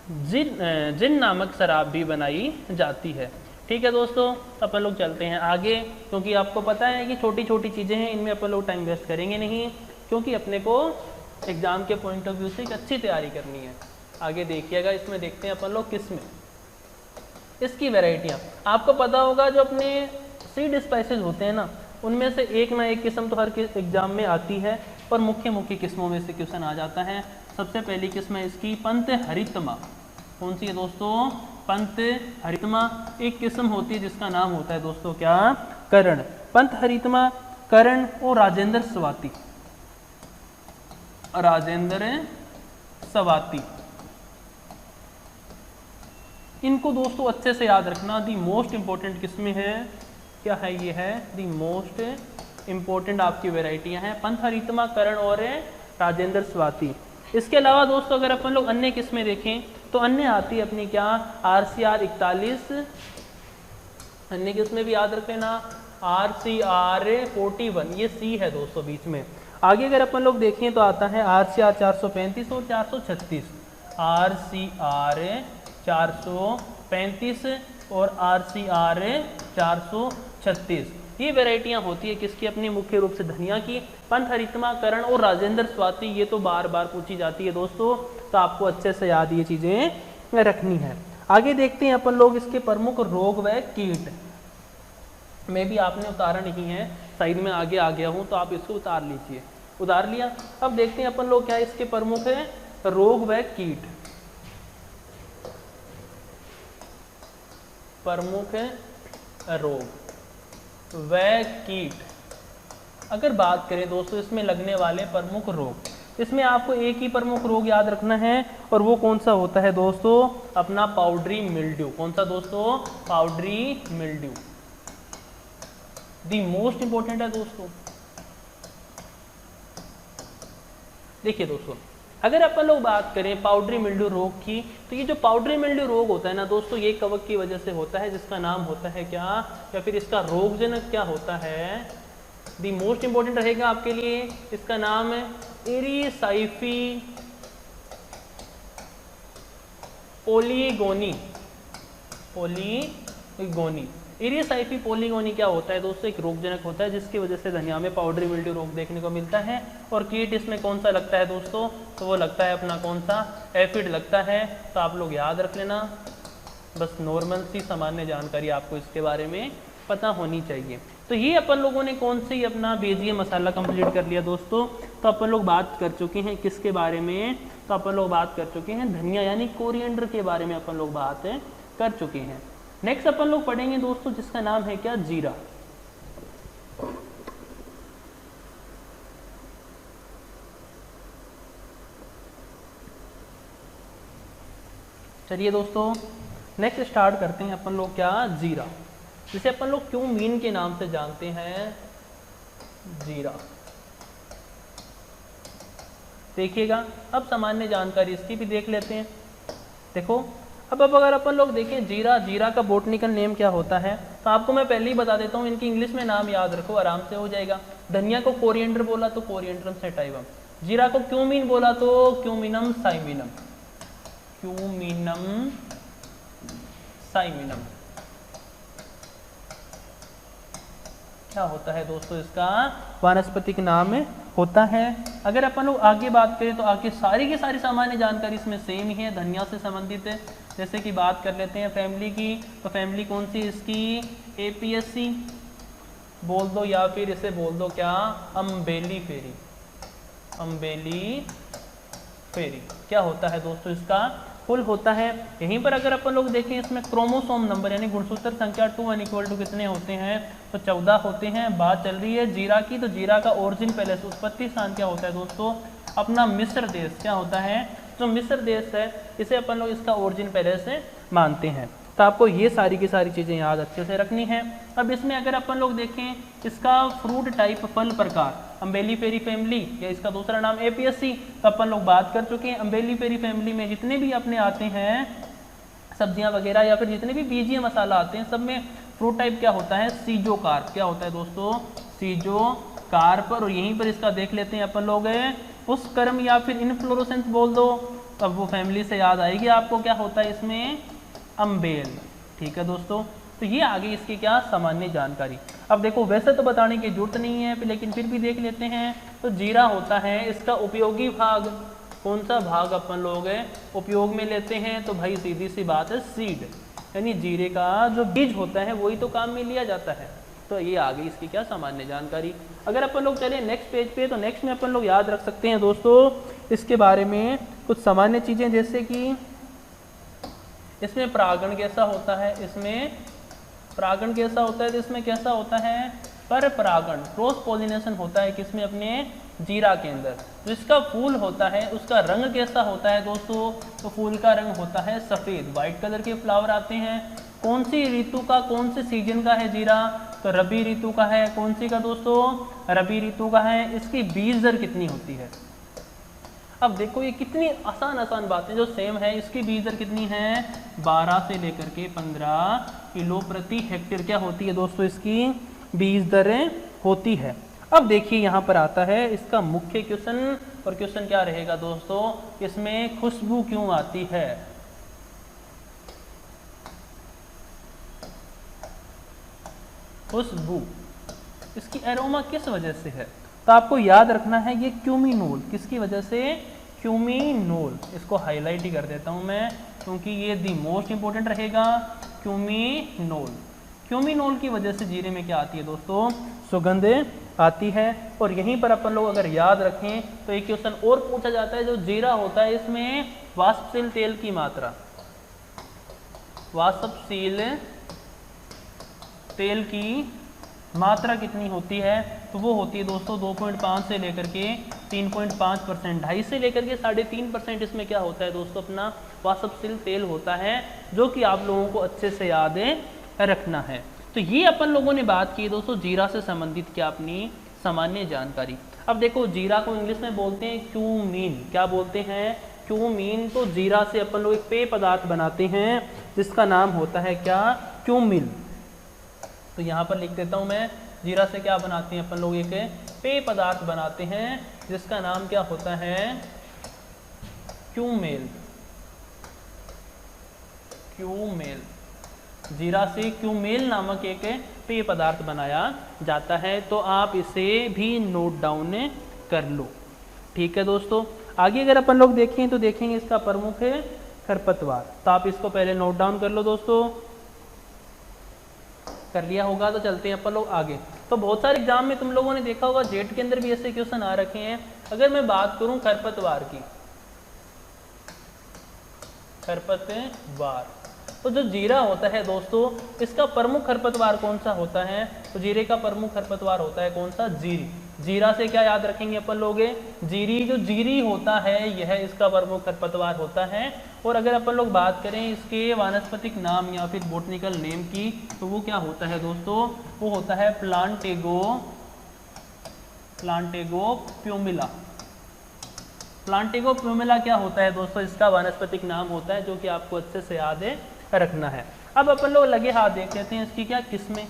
जिन नामक शराब भी बनाई जाती है। ठीक है दोस्तों, अपन लोग चलते हैं आगे, क्योंकि आपको पता है कि छोटी छोटी चीज़ें हैं, इनमें अपन लोग टाइम वेस्ट करेंगे नहीं, क्योंकि अपने को एग्जाम के पॉइंट ऑफ व्यू से एक अच्छी तैयारी करनी है। आगे देखिएगा, इसमें देखते हैं अपन लोग किस में, इसकी वैरायटियाँ। आपको पता होगा जो अपने सीड स्पाइसेस होते हैं ना, उनमें से एक ना एक किस्म तो हर एग्जाम में आती है, और मुख्य मुख्य किस्मों में से क्वेश्चन आ जाता है। सबसे पहली किस्म है इसकी पंत हरितमा। कौन सी है दोस्तों? पंत हरितमा। एक किस्म होती है जिसका नाम होता है दोस्तों क्या? करण। पंत हरितमा, करण और राजेंद्र स्वाति। राजेंद्र स्वाति, इनको दोस्तों अच्छे से याद रखना। दी मोस्ट इंपॉर्टेंट किस्में है, क्या है? ये है दी मोस्ट इंपॉर्टेंट आपकी वेराइटियां हैं, पंत हरितमा, करण और राजेंद्र स्वाति। इसके अलावा दोस्तों अगर अपन लोग अन्य किस्में देखें तो अन्य आती है अपनी क्या? RCR 41। अन्य किस्में भी याद रख लेना, RCR 41, ये C है दोस्तों बीच में। आगे अगर अपन लोग देखें तो आता है RCR 435 और 436। RCR 435 और RCR 436, ये वेराइटियां होती है किसकी? अपनी मुख्य रूप से धनिया की। पंत हरितमा, करण और राजेंद्र स्वाति, ये तो बार बार पूछी जाती है दोस्तों, तो आपको अच्छे से याद ये चीजें रखनी है। आगे देखते हैं अपन लोग इसके प्रमुख रोग व कीट। में भी आपने उतारा नहीं है, साइड में आगे आ गया हूं, तो आप इसको उतार लीजिए। उतार लिया। अब देखते हैं अपन लोग क्या इसके प्रमुख है रोग व कीट। प्रमुख रोग व कीट, अगर बात करें दोस्तों इसमें लगने वाले प्रमुख रोग, इसमें आपको एक ही प्रमुख रोग याद रखना है, और वो कौन सा होता है दोस्तों? अपना पाउडरी मिल्ड्यू। कौन सा दोस्तों? Powdery mildew. The most important है दोस्तों। देखिए दोस्तों, अगर अपन लोग बात करें पाउडरी मिल्ड्यू रोग की, तो ये जो पाउडरी मिल्ड्यू रोग होता है ना दोस्तों, ये कवक की वजह से होता है, जिसका नाम होता है क्या, या फिर इसका रोगजनक क्या होता है? दी मोस्ट इंपॉर्टेंट रहेगा आपके लिए, इसका नाम है इरिसाइफी पोलीगोनी। पोलीगोनी, इरिसाइफी पोलीगोनी क्या होता है दोस्तों? एक रोगजनक होता है जिसकी वजह से धनिया में पाउडरी मिल्ट्यू रोग देखने को मिलता है। और कीट इसमें कौन सा लगता है दोस्तों? तो वो लगता है अपना कौन सा? एफिड लगता है। तो आप लोग याद रख लेना, बस नॉर्मल सी सामान्य जानकारी आपको इसके बारे में पता होनी चाहिए। तो ये अपन लोगों ने कौन सी अपना बेजिए मसाला कंप्लीट कर लिया दोस्तों। तो अपन लोग बात कर चुके हैं किसके बारे में? तो अपन लोग बात कर चुके हैं धनिया यानी कोरिएंडर के बारे में अपन लोग बात कर चुके हैं। नेक्स्ट अपन लोग पढ़ेंगे दोस्तों जिसका नाम है क्या? जीरा। चलिए दोस्तों नेक्स्ट स्टार्ट करते हैं अपन लोग क्या? जीरा, जिसे अपन लोग क्यूमीन के नाम से जानते हैं। जीरा देखिएगा, अब सामान्य जानकारी इसकी भी देख लेते हैं। देखो अब अगर अपन लोग देखें जीरा का बोटनिकल नेम क्या होता है, तो आपको मैं पहले ही बता देता हूँ, इनकी इंग्लिश में नाम याद रखो, आराम से हो जाएगा। धनिया को कोरिएंडर बोला तो कोरिएंडरम सैटाइवम, जीरा को क्यूमीन बोला तो क्यूमिनम साइमिनम, क्यूमिनम साइमिनम। क्या होता है दोस्तों? इसका वानस्पतिक नाम होता है। अगर अपन लोग आगे बात करें तो आगे सारी की सारी सामान्य जानकारी इसमें सेम ही है, धनिया से संबंधित है। जैसे कि बात कर लेते हैं फैमिली की, तो फैमिली कौन सी इसकी? एपीएससी बोल दो या फिर इसे बोल दो क्या? अम्बेलिफेरी। अम्बेलिफेरी क्या होता है दोस्तों? इसका फुल होता है। यहीं पर अगर अपन लोग देखें इसमें क्रोमोसोम नंबर यानी गुणसूत्र संख्या 2 = कितने होते हैं? तो 14 होते हैं। बात चल रही है जीरा की, तो जीरा का ओरिजिन पहले से उत्पत्ति स्थान क्या होता है दोस्तों? अपना मिस्र देश। क्या होता है? जो मिस्र देश है इसे अपन लोग इसका ओरिजिन पहले से मानते हैं। तो आपको ये सारी की सारी चीज़ें याद अच्छे से रखनी है। अब इसमें अगर अपन लोग देखें इसका फ्रूट टाइप फल प्रकार अम्बेलिफेरी फैमिली या इसका दूसरा नाम एपीएससी, तो अपन लोग बात कर चुके हैं। अम्बेलिफेरी फैमिली में जितने भी अपने आते हैं सब्जियां वगैरह या फिर जितने भी बीजीय मसाला आते हैं सब में फ्रूट टाइप क्या होता है? सीजोकार्प। क्या होता है दोस्तों? सीजोकार्प। और यहीं पर इसका देख लेते हैं अपन लोग पुष्कर्म या फिर इनफ्लोरोसेंस बोल दो, अब वो फैमिली से याद आएगी आपको। क्या होता है इसमें? अम्बेल। ठीक है दोस्तों, तो ये आगे इसकी क्या सामान्य जानकारी। अब देखो वैसे तो बताने की जरूरत नहीं है लेकिन फिर भी देख लेते हैं। तो जीरा होता है इसका उपयोगी भाग, कौन सा भाग अपन लोग उपयोग में लेते हैं? तो भाई सीधी सी बात है सीड, यानी जीरे का जो बीज होता है वही तो काम में लिया जाता है। तो ये आगे इसकी क्या सामान्य जानकारी। अगर अपन लोग चले नेक्स्ट पेज पे, तो नेक्स्ट में अपन लोग याद रख सकते हैं दोस्तों इसके बारे में कुछ सामान्य चीज़ें, जैसे कि इसमें परागण कैसा होता है? इसमें परागण कैसा होता है? तो इसमें कैसा होता है? पर परागण, क्रॉस पॉलिनेशन होता है किसमें? अपने जीरा के अंदर। जो इसका फूल होता है उसका रंग कैसा होता है दोस्तों? तो फूल का रंग होता है सफ़ेद, वाइट कलर के फ्लावर आते हैं। कौन सी ऋतु का, कौन से सीजन का है जीरा? तो रबी ऋतु का है। कौन सी का दोस्तों? रबी ऋतु का है। इसकी बीज दर कितनी होती है? अब देखो ये कितनी आसान बातें जो सेम है। इसकी बीज दर कितनी है? 12 से लेकर के 15 किलो प्रति हेक्टेयर क्या होती है दोस्तों? इसकी बीज दरें होती है। अब देखिए यहाँ पर आता है इसका मुख्य क्वेश्चन, और क्वेश्चन क्या रहेगा दोस्तों? इसमें खुशबू क्यों आती है? खुशबू, इसकी एरोमा किस वजह से है? तो आपको याद रखना है ये क्यूमिनोल, किसकी वजह से? क्यूमिनोल। इसको हाईलाइट ही कर देता हूं मैं क्योंकि ये दी मोस्ट इंपॉर्टेंट रहेगा। क्यूमिनोल, क्यूमिनोल की वजह से जीरे में क्या आती है दोस्तों? सुगंध आती है। और यहीं पर अपन लोग अगर याद रखें तो एक क्वेश्चन और पूछा जाता है, जो जीरा होता है इसमें वाष्पशील तेल की मात्रा, वाष्पशील तेल की मात्रा कितनी होती है? तो वो होती है दोस्तों 2.5 से लेकर के 3.5%, 2.5 से लेकर के 3.5% इसमें क्या होता है दोस्तों? अपना वाष्पशील तेल होता है, जो कि आप लोगों को अच्छे से याद रखना है। तो ये अपन लोगों ने बात की दोस्तों जीरा से संबंधित क्या अपनी सामान्य जानकारी। अब देखो जीरा को इंग्लिश में बोलते हैं क्यूमीन। क्या बोलते हैं? क्यूमीन। तो जीरा से अपन लोग एक पेय पदार्थ बनाते हैं जिसका नाम होता है क्या? क्यूमिल। तो यहाँ पर लिख देता हूँ मैं जीरा से क्या बनाते हैं अपन लोग, एक पेय पदार्थ बनाते हैं जिसका नाम क्या होता है, क्यूमेल। क्यूमेल, जीरा से क्यूमेल नामक एक पेय पदार्थ बनाया जाता है। तो आप इसे भी नोट डाउन कर लो। ठीक है दोस्तों, आगे अगर अपन लोग देखें तो देखेंगे इसका प्रमुख है खरपतवार। तो आप इसको पहले नोट डाउन कर लो दोस्तों, कर लिया होगा। तो चलते हैं अपन लोग आगे। तो बहुत सारे एग्जाम में तुम लोगों ने देखा होगा, जेट के अंदर भी ऐसे क्वेश्चन आ रखे हैं। अगर मैं बात करूं खरपतवार की, खरपतवार, तो जो जीरा होता है दोस्तों, इसका प्रमुख खरपतवार कौन सा होता है, तो जीरे का प्रमुख खरपतवार होता है कौन सा, जीरी। जीरा से क्या याद रखेंगे अपन लोग, जीरी। जो जीरी होता है यह इसका प्रमुख खरपतवार होता है। और अगर अपन लोग बात करें इसके वानस्पतिक नाम या फिर बोटनिकल नेम की, तो वो क्या होता है दोस्तों, वो होता है प्लांटेगो प्यूमिला। प्लांटेगो प्यूमिला क्या होता है दोस्तों, इसका वानस्पतिक नाम होता है, जो कि आपको अच्छे से याद रखना है। अब अपन लोग लगे हाथ देख लेते हैं इसकी क्या किस्में,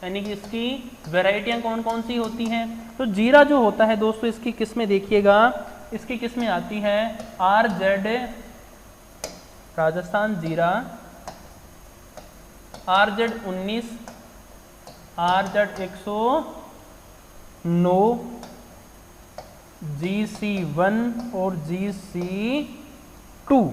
यानी कि इसकी वैरायटियां कौन कौन सी होती हैं। तो जीरा जो होता है दोस्तों, इसकी किस्में देखिएगा, इसकी किस्में आती है RZ राजस्थान जीरा, RZ 19, RZ 109, GC1 और GC2,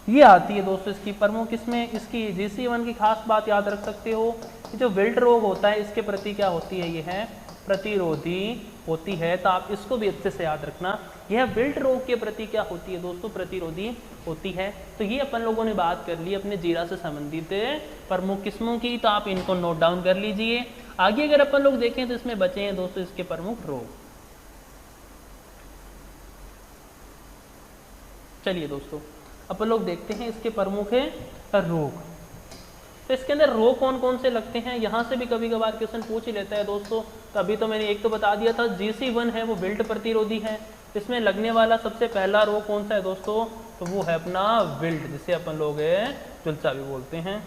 ये आती है दोस्तों इसकी प्रमुख। इसमें इसकी GC1 की खास बात याद रख सकते हो, जो विल्ट रोग होता है इसके प्रति क्या होती है, ये है प्रतिरोधी होती है। तो आप इसको भी अच्छे से याद रखना, यह विल्ट रोग के प्रति क्या होती है दोस्तों, प्रतिरोधी होती है। तो ये अपन लोगों ने बात कर ली अपने जीरा से संबंधित प्रमुख किस्मों की। तो आप इनको नोट डाउन कर लीजिए। आगे अगर अपन लोग देखें तो इसमें बचे हैं दोस्तों इसके प्रमुख रोग। चलिए दोस्तों, अपन लोग देखते हैं इसके प्रमुख है रोग। तो इसके अंदर रोग कौन कौन से लगते हैं, यहाँ से भी कभी कभार क्वेश्चन पूछ ही लेता है दोस्तों। तो अभी तो मैंने एक तो बता दिया था, GC1 है वो विल्ट प्रतिरोधी है। इसमें लगने वाला सबसे पहला रोग कौन सा है दोस्तों, तो वो है अपना विल्ट, जिसे अपन लोग झुलसा भी बोलते हैं।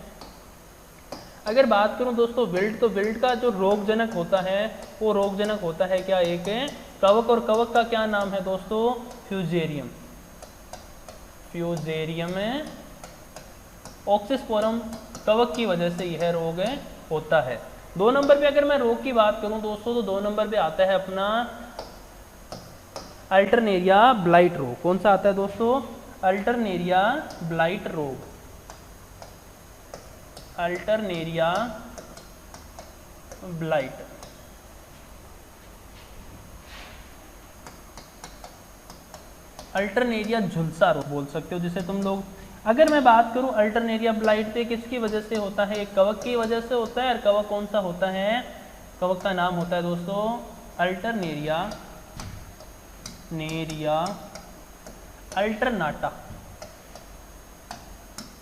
अगर बात करूं दोस्तों विल्ट, तो विल्ट का जो रोगजनक होता है वो रोगजनक होता है क्या, एक कवक। और कवक का क्या नाम है दोस्तों, फ्यूजेरियम। फ्यूजेरियम ऑक्सीस्पोरम कवक की वजह से यह रोग होता है। 2 नंबर पे अगर मैं रोग की बात करूं दोस्तों, तो 2 नंबर पे आता है अपना अल्टरनेरिया ब्लाइट रोग। कौन सा आता है दोस्तों, अल्टरनेरिया ब्लाइट रोग। अल्टरनेरिया ब्लाइट, अल्टरनेरिया झुलसा रोग बोल सकते हो जिसे तुम लोग। अगर मैं बात करूं अल्टरनेरिया ब्लाइट पे किसकी वजह से होता है, एक कवक की वजह से होता है। और कवक कौन सा होता है, कवक का नाम होता है दोस्तों अल्टरनेरिया अल्टरनाटा।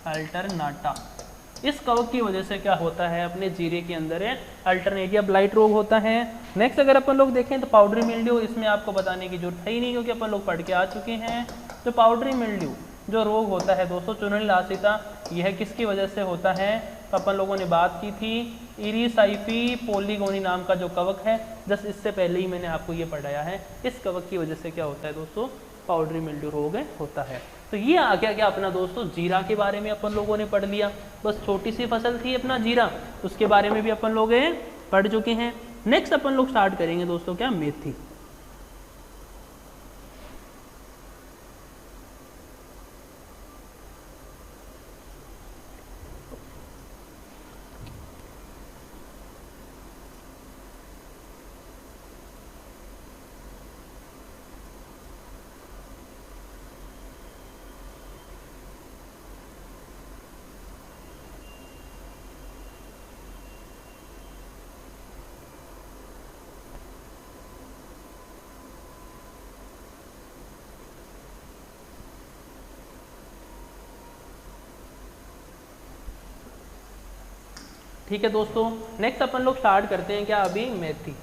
अल्टरनाटा, इस कवक की वजह से क्या होता है, अपने जीरे के अंदर अल्टरनेरिया ब्लाइट रोग होता है। नेक्स्ट अगर अपन लोग देखें तो पाउडरी मिल्ड्यू, इसमें आपको बताने की जरूरत है ही नहीं क्योंकि अपन लोग पढ़ के आ चुके हैं। जो पाउडरी मिल्ड्यू जो रोग होता है दोस्तों, चुनरी लासिता, यह किसकी वजह से होता है, तो अपन लोगों ने बात की थी इरिसाइफी पोलीगोनी नाम का जो कवक है, जस्ट इससे पहले ही मैंने आपको ये पढ़ाया है। इस कवक की वजह से क्या होता है दोस्तों, पाउडरी मिल्ड्यू रोग होता है। तो ये आ गया क्या अपना दोस्तों जीरा के बारे में अपन लोगों ने पढ़ लिया। बस छोटी सी फसल थी अपना जीरा, उसके बारे में भी अपन लोग पढ़ चुके हैं। नेक्स्ट अपन लोग स्टार्ट करेंगे दोस्तों क्या, मेथी। ठीक है दोस्तों, नेक्स्ट अपन लोग स्टार्ट करते हैं क्या अभी, मेथी।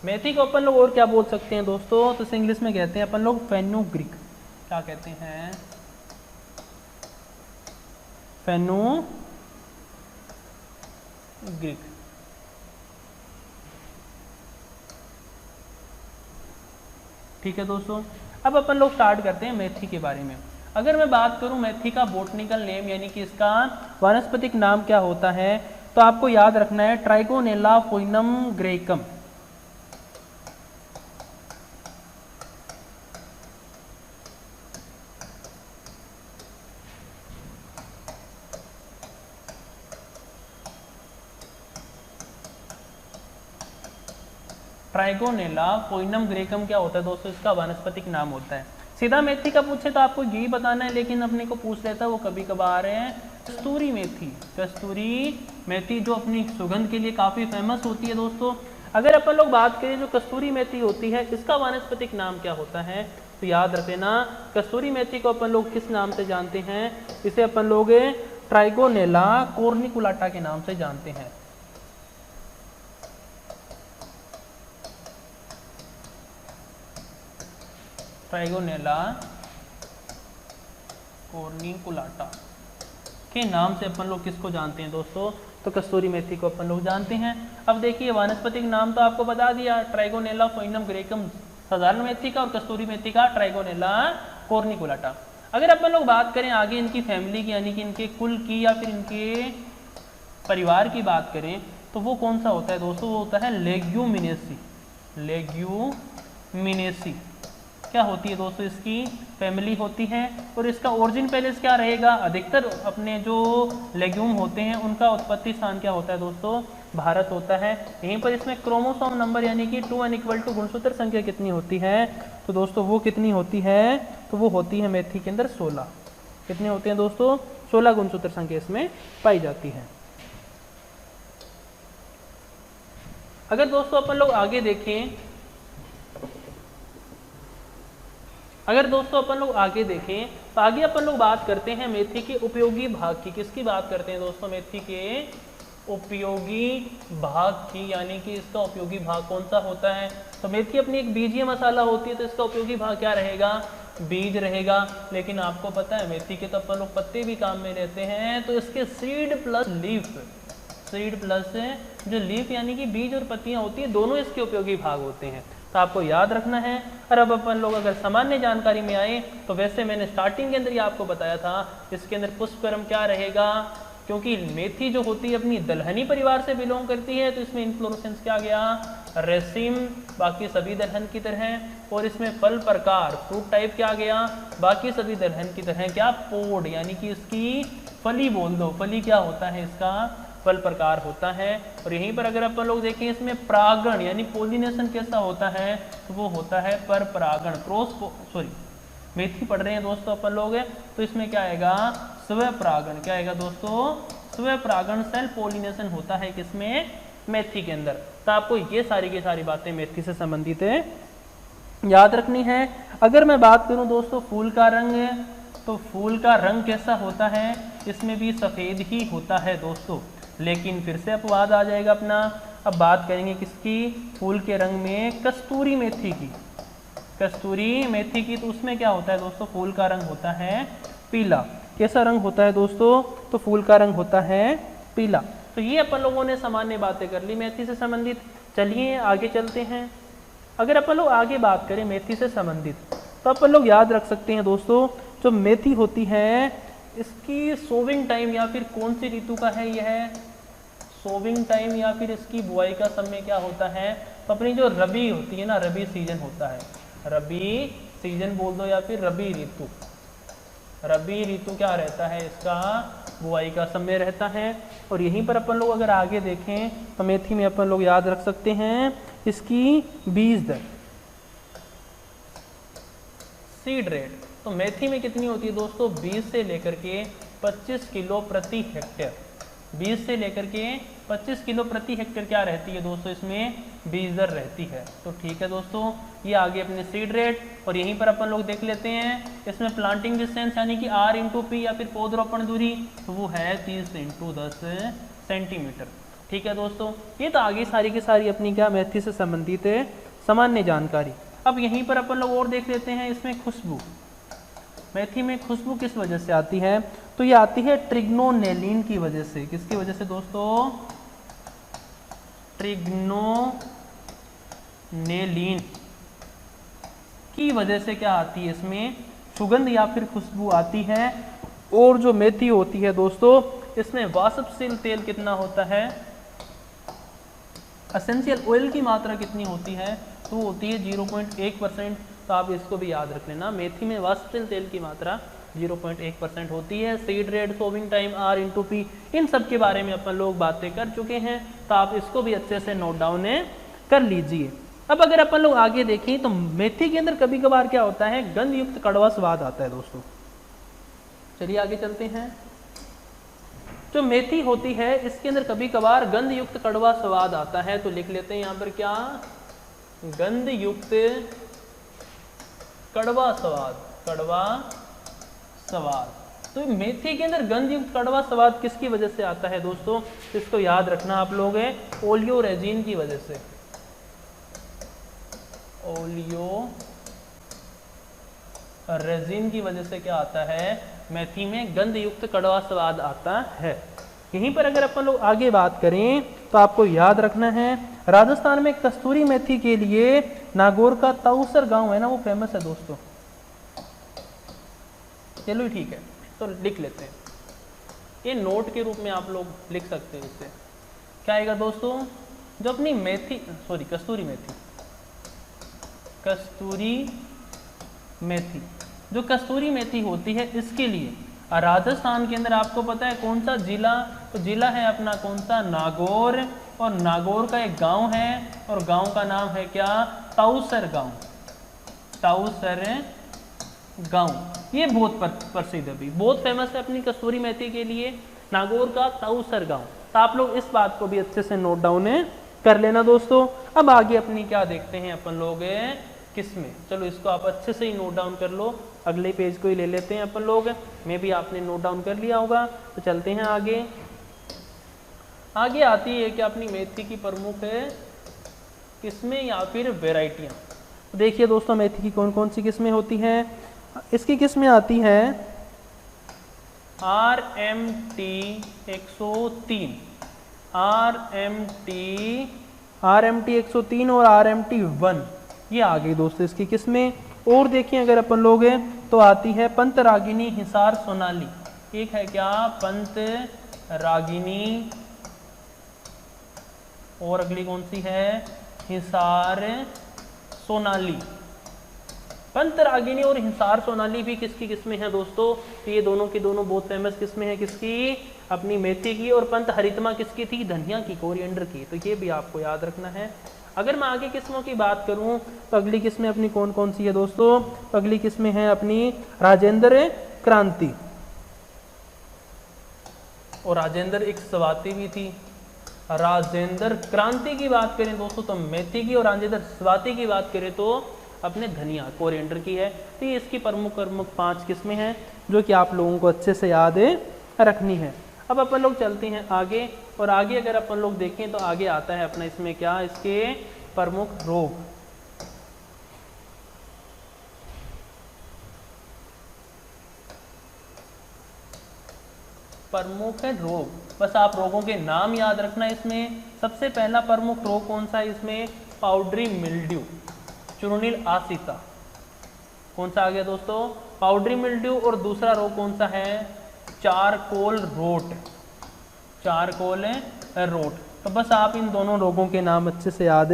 मेथी को अपन लोग और क्या बोल सकते हैं दोस्तों, तो इंग्लिश में कहते हैं अपन लोग फेनुग्रीक। क्या कहते हैं, फेनुग्रीक। ग्रीक। ठीक है दोस्तों, अब अपन लोग स्टार्ट करते हैं मेथी के बारे में। अगर मैं बात करूं मेथी का बोटनिकल नेम यानी कि इसका वानस्पतिक नाम क्या होता है, तो आपको याद रखना है ट्राइगोनेला फोइनम ग्रेकम। ट्राइगोनेला फोइनम ग्रेकम क्या होता है दोस्तों, इसका वानस्पतिक नाम होता है। सीधा मेथी का पूछे तो आपको यही बताना है, लेकिन अपने को पूछ लेता है वो कभी कभार है कस्तूरी मेथी। कस्तूरी मेथी जो अपनी सुगंध के लिए काफ़ी फेमस होती है दोस्तों। अगर अपन लोग बात करें जो कस्तूरी मेथी होती है, इसका वानस्पतिक नाम क्या होता है, तो याद रखना कस्तूरी मेथी को अपन लोग किस नाम से जानते हैं, इसे अपन लोग ट्राइगोनेला कोर्निकुलाटा के नाम से जानते हैं। ट्राइगोनेला कोर्निकुलाटा के नाम से अपन लोग किसको जानते हैं दोस्तों, तो कस्तूरी मेथी को अपन लोग जानते हैं। अब देखिए वानस्पतिक नाम तो आपको बता दिया, ट्राइगोनेला फोइनम ग्रेकम साधारण मेथी का और कस्तूरी मेथी का ट्राइगोनेला कोर्निकुलाटा। अगर अपन लोग बात करें आगे इनकी फैमिली की यानी कि इनके कुल की या फिर इनके परिवार की बात करें, तो वो कौन सा होता है दोस्तों, वो होता है लेग्यूमिनेसी। लेग्यूमिनेसी क्या होती है दोस्तों, इसकी फैमिली होती है। और इसका ओरिजिन पहले क्या रहेगा, अधिकतर अपने जो लेग्यूम होते हैं उनका उत्पत्ति स्थान क्या होता है दोस्तों, भारत होता है। यहीं पर इसमें क्रोमोसोम नंबर यानी कि 2n = गुणसूत्र संख्या कितनी होती है, तो दोस्तों वो कितनी होती है, तो वो होती है मेथी के अंदर 16। कितने होते हैं दोस्तों, 16 गुणसूत्र संख्या इसमें पाई जाती है। अगर दोस्तों अपन लोग आगे देखें, तो आगे अपन लोग बात करते हैं मेथी के उपयोगी भाग की। किसकी बात करते हैं दोस्तों, मेथी के उपयोगी भाग की, यानी कि इसका उपयोगी भाग कौन सा होता है। तो मेथी अपनी एक बीजीय मसाला होती है, तो इसका उपयोगी भाग क्या रहेगा, बीज रहेगा। लेकिन आपको पता है मेथी के तो अपन लोग पत्ते भी काम में लेते हैं, तो इसके सीड प्लस जो लीफ यानी कि बीज और पत्तियां होती है, दोनों इसके उपयोगी भाग होते हैं, तो आपको याद रखना है। और अब अपन लोग अगर सामान्य जानकारी में आए, तो वैसे मैंने स्टार्टिंग के अंदर ही आपको बताया था, इसके अंदर पुष्पक्रम क्या रहेगा, क्योंकि मेथी जो होती है अपनी दलहनी परिवार से बिलोंग करती है, तो इसमें इन्फ्लोरेसेंस क्या गया, रेसिम, बाकी सभी दलहन की तरह। और इसमें फल प्रकार फ्रूट टाइप क्या गया, बाकी सभी दलहन की तरह क्या, पोड, यानी कि इसकी फली बोल दो, फली क्या होता है, इसका फल प्रकार होता है। और यहीं पर अगर अपन लोग देखें इसमें परागण यानी पोलिनेशन कैसा होता है, तो वो होता है पर परागण मेथी पढ़ रहे हैं दोस्तों अपन लोग, तो इसमें क्या आएगा, स्वयं परागण। क्या आएगा दोस्तों, स्वयं परागण, सेल्फ पोलिनेशन होता है किसमें, मेथी के अंदर। तो आपको ये सारी की सारी बातें मेथी से संबंधित याद रखनी है। अगर मैं बात करूं दोस्तों फूल का रंग, तो फूल का रंग कैसा होता है, इसमें भी सफ़ेद ही होता है दोस्तों। लेकिन फिर से अपवाद आ जाएगा अपना। अब बात करेंगे किसकी, फूल के रंग में कस्तूरी मेथी की। तो उसमें क्या होता है दोस्तों, फूल का रंग होता है पीला। कैसा रंग होता है दोस्तों, तो फूल का रंग होता है पीला। तो ये अपन लोगों ने सामान्य बातें कर ली मेथी से संबंधित। चलिए आगे चलते हैं। अगर अपन लोग आगे बात करें मेथी से संबंधित, तो अपन लोग याद रख सकते हैं दोस्तों, जो मेथी होती है इसकी सोविंग टाइम या फिर कौन सी ऋतु का है, यह सोविंग टाइम या फिर इसकी बुआई का समय क्या होता है, तो अपनी जो रबी होती है ना, रबी सीजन होता है, रबी सीजन बोल दो या फिर रबी ऋतु क्या रहता है, इसका बुआई का समय रहता है। और यहीं पर अपन लोग अगर आगे देखें, तो मेथी में अपन लोग याद रख सकते हैं इसकी बीज दर, सीड रेट। तो मेथी में कितनी होती है दोस्तों, 20 से लेकर के 25 किलो प्रति हेक्टेयर। 20 से लेकर के 25 किलो प्रति हेक्टेयर क्या रहती है दोस्तों, इसमें बीज दर रहती है। तो ठीक है दोस्तों, ये आगे अपने सीड रेट। और यहीं पर अपन लोग देख लेते हैं इसमें प्लांटिंग डिस्टेंस यानी कि R/P या फिर पौधरोपण दूरी, तो वो है 30 × 10 सेंटीमीटर। ठीक है दोस्तों, ये तो आगे सारी की सारी अपनी क्या मेथी से संबंधित है सामान्य जानकारी। अब यहीं पर अपन लोग और देख लेते हैं इसमें खुशबू। मेथी में खुशबू किस वजह से आती है, तो ये आती है ट्रिग्नोनेलिन की वजह से। किसकी वजह से दोस्तों, ट्रिग्नोनेलिन की वजह से क्या आती है, इसमें सुगंध या फिर खुशबू आती है। और जो मेथी होती है दोस्तों, इसमें वाष्पशील तेल कितना होता है, एसेंशियल ऑयल की मात्रा कितनी होती है, तो होती है 0.1%। तो आप इसको भी याद रख लेना, मेथी में वाष्पशील तेल की मात्रा 0.1% होती है। Seed rate, sowing time, R/P, इन सब के बारे में अपन लोग बातें कर चुके हैं, तो आप इसको भी अच्छे से नोट डाउन कर लीजिए। अब अगर अपन लोग आगे देखें तो मेथी के अंदर कभी कभार क्या होता है, गंध युक्त कड़वा स्वाद आता है दोस्तों। चलिए आगे चलते हैं। जो मेथी होती है इसके अंदर कभी कभार गंध युक्त कड़वा स्वाद आता है, तो लिख लेते हैं यहाँ पर क्या, गंध युक्त कड़वा स्वाद, कड़वा स्वाद। तो मेथी के अंदर गंध युक्त कड़वा स्वाद किसकी वजह से आता है दोस्तों, इसको याद रखना आप लोग है, ओलियो रेजिन की वजह से। ओलियो रेजिन की वजह से क्या आता है, मेथी में गंध युक्त कड़वा स्वाद आता है। यहीं पर अगर अपन लोग आगे बात करें तो आपको याद रखना है, राजस्थान में कस्तूरी मेथी के लिए नागौर का ताऊसर गांव है ना, वो फेमस है दोस्तों। चलो ठीक है, तो लिख लेते हैं, ये नोट के रूप में आप लोग लिख सकते हैं। इससे क्या आएगा दोस्तों, जो अपनी मेथी, सॉरी कस्तूरी मेथी, कस्तूरी मेथी, जो कस्तूरी मेथी होती है इसके लिए राजस्थान के अंदर आपको पता है कौन सा जिला, तो जिला है अपना कौन सा, नागौर। और नागौर का एक गांव है और गांव का नाम है क्या, ताऊसर गांव, ताऊसर गांव। ये बहुत प्रसिद्ध है, भी बहुत फेमस है अपनी कस्तूरी मेथी के लिए, नागौर का ताऊसर गांव। तो आप लोग इस बात को भी अच्छे से नोट डाउन कर लेना दोस्तों। अब आगे अपनी क्या देखते हैं अपन लोग, किसमें, चलो इसको आप अच्छे से ही नोट डाउन कर लो, अगले पेज को ही ले लेते हैं अपन लोग, में भी आपने नोट डाउन कर लिया होगा। तो चलते हैं आगे। आगे आती है कि अपनी मेथी की प्रमुख किस्में या फिर वेराइटियाँ। तो देखिए दोस्तों, मेथी की कौन कौन सी किस्में होती हैं। इसकी किस्में आती हैं RMT 103, RMT 103 और RMT 1, ये आ गई दोस्तों इसकी किस्में। और देखिए अगर अपन लोग तो आती है पंत रागिनी, हिसार, सोनाली। एक है क्या, पंत रागिनी, और अगली कौन सी है, हिसार सोनाली। पंत रागिनी और हिसार सोनाली भी किसकी किस्में हैं दोस्तों, तो ये दोनों की दोनों बहुत फेमस किस्में हैं, किसकी, अपनी मेथी की। और पंत हरितमा किसकी थी, धनिया की, कोरिएंडर की। तो ये भी आपको याद रखना है। अगर मैं आगे किस्मों की बात करूं तो अगली किस्में अपनी कौन कौन सी है दोस्तों, तो अगली किस्में हैं अपनी राजेंद्र क्रांति, और राजेंद्र एक स्वाति भी थी। राजेंद्र क्रांति की बात करें दोस्तों तो मेथी की, और राजेंद्र स्वाति की बात करें तो अपने धनिया, कोरिएंडर की है। तो ये इसकी प्रमुख 5 किस्में हैं जो कि आप लोगों को अच्छे से याद रखनी है। अब अपन लोग चलते हैं आगे, और आगे अगर अपन लोग देखें तो आगे आता है अपना इसमें क्या, इसके प्रमुख रोग। प्रमुख है रोग, बस आप रोगों के नाम याद रखना। इसमें सबसे पहला प्रमुख रोग कौन सा है, इसमें पाउडरी मिल्ड्यू, चूर्णिल आसिता। कौन सा आ गया दोस्तों, पाउडरी मिल्ड्यू। और दूसरा रोग कौन सा है, चारकोल रोट, चारकोल रोट। तो बस आप इन दोनों रोगों के नाम अच्छे से याद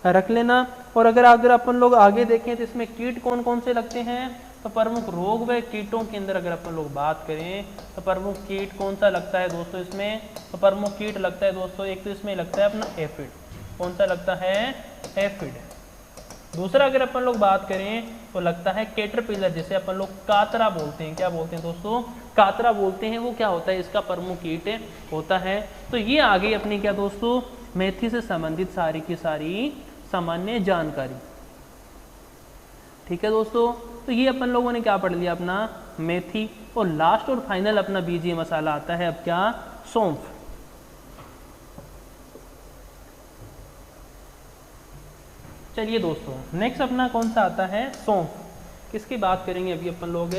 रख लेना। और अगर अपन लोग आगे देखें तो इसमें कीट कौन कौन से लगते हैं, तो प्रमुख रोग व कीटों के अंदर अगर अपन लोग बात करें तो प्रमुख कीट कौन सा लगता है दोस्तों इसमें, तो प्रमुख कीट लगता है दोस्तों, एक तो इसमें लगता है अपना एफिड। कौन सा लगता है, एफिड। दूसरा अगर अपन लोग बात करें तो लगता है कैटरपिलर, जिसे अपन लोग कातरा बोलते हैं। क्या बोलते हैं दोस्तों, कातरा बोलते हैं। वो क्या होता है, इसका प्रमुख कीट होता है। तो ये आ गई अपनी क्या दोस्तों, मेथी से संबंधित सारी की सारी सामान्य जानकारी। ठीक है दोस्तों, तो ये अपन लोगों ने क्या पढ़ लिया, अपना मेथी। और लास्ट और फाइनल अपना बीजीय मसाला आता है अब क्या, सौंफ। चलिए दोस्तों, नेक्स्ट अपना कौन सा आता है, सौंफ। किसकी बात करेंगे अभी अपन लोग,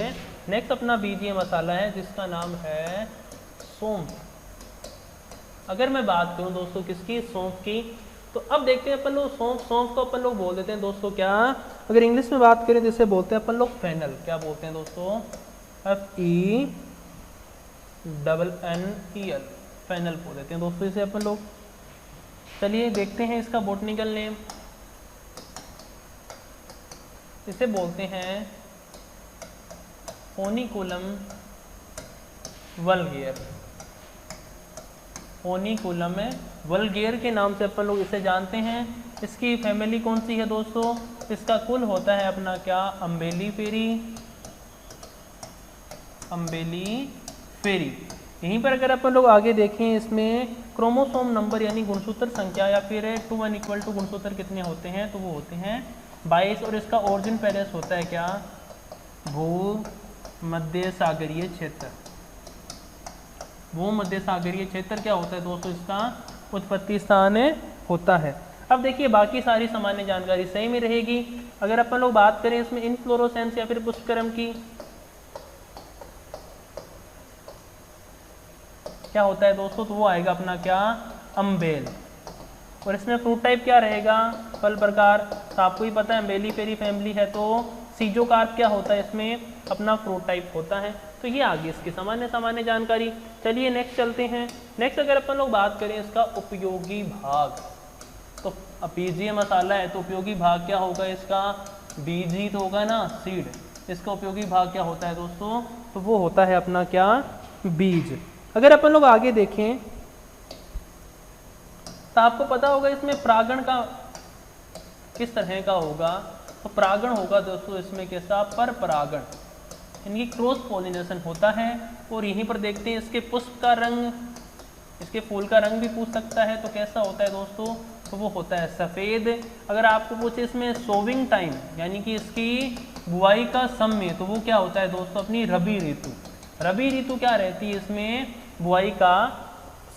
नेक्स्ट अपना बीजीय मसाला है जिसका नाम है सौंफ। अगर मैं बात करूं दोस्तों किसकी, सौंफ की, तो अब देखते हैं अपन लोग सौंफ को अपन लोग बोल देते हैं दोस्तों क्या, अगर इंग्लिश में बात करें तो इसे बोलते हैं अपन लोग फेनल। क्या बोलते हैं दोस्तों, FENNEL, फेनल बोल देते हैं दोस्तों इसे अपन लोग। चलिए देखते हैं इसका बॉटनिकल नेम, इसे बोलते हैं ओनिकुलम वल्गेर। ओनिकुलम वल्गेर के नाम से अपन लोग इसे जानते हैं। इसकी फैमिली कौन सी है दोस्तों, इसका कुल होता है अपना क्या, अम्बेलिफेरी। यहीं पर अगर अपन लोग आगे देखें इसमें क्रोमोसोम नंबर यानी गुणसूत्र संख्या या फिर 2n = गुणसूत्र कितने होते हैं, तो वो होते हैं 22। और इसका ओरिजिन पैलेस होता है क्या, भूमध्य सागरीय क्षेत्र। भूमध्य सागरीय क्षेत्र क्या होता है दोस्तों, इसका उत्पत्ति स्थान होता है। अब देखिए बाकी सारी सामान्य जानकारी सही में रहेगी। अगर अपन लोग बात करें इसमें इनफ्लोरोसेंस या फिर पुष्पक्रम की, क्या होता है दोस्तों, तो वो आएगा अपना क्या, अम्बेल। और इसमें फ्रूट टाइप क्या रहेगा, फल प्रकार, तो आपको ही पता है अम्बेलिफेरी फैमिली है तो सीजोकार्प क्या होता है, इसमें अपना फ्रूट टाइप होता है। तो ये आगे इसकी सामान्य जानकारी। चलिए नेक्स्ट चलते हैं। नेक्स्ट अगर अपन लोग बात करें इसका उपयोगी भाग, तो बीजीय मसाला है तो उपयोगी भाग क्या होगा इसका, बीजी तो होगा ना, सीड। इसका उपयोगी भाग क्या होता है दोस्तों, तो वो होता है अपना क्या, बीज। अगर अपन लोग आगे देखें तो आपको पता होगा इसमें परागण का किस तरह का होगा, तो परागण होगा दोस्तों इसमें कैसा, पर परागण, इनकी क्रॉस पॉलिनेशन होता है। और यहीं पर देखते हैं इसके पुष्प का रंग, इसके फूल का रंग भी पूछ सकता है, तो कैसा होता है दोस्तों, तो वो होता है सफ़ेद। अगर आपको पूछे इसमें सोविंग टाइम यानी कि इसकी बुआई का समय, तो वो क्या होता है दोस्तों, अपनी रबी ऋतु। रबी ऋतु क्या रहती है, इसमें बुआई का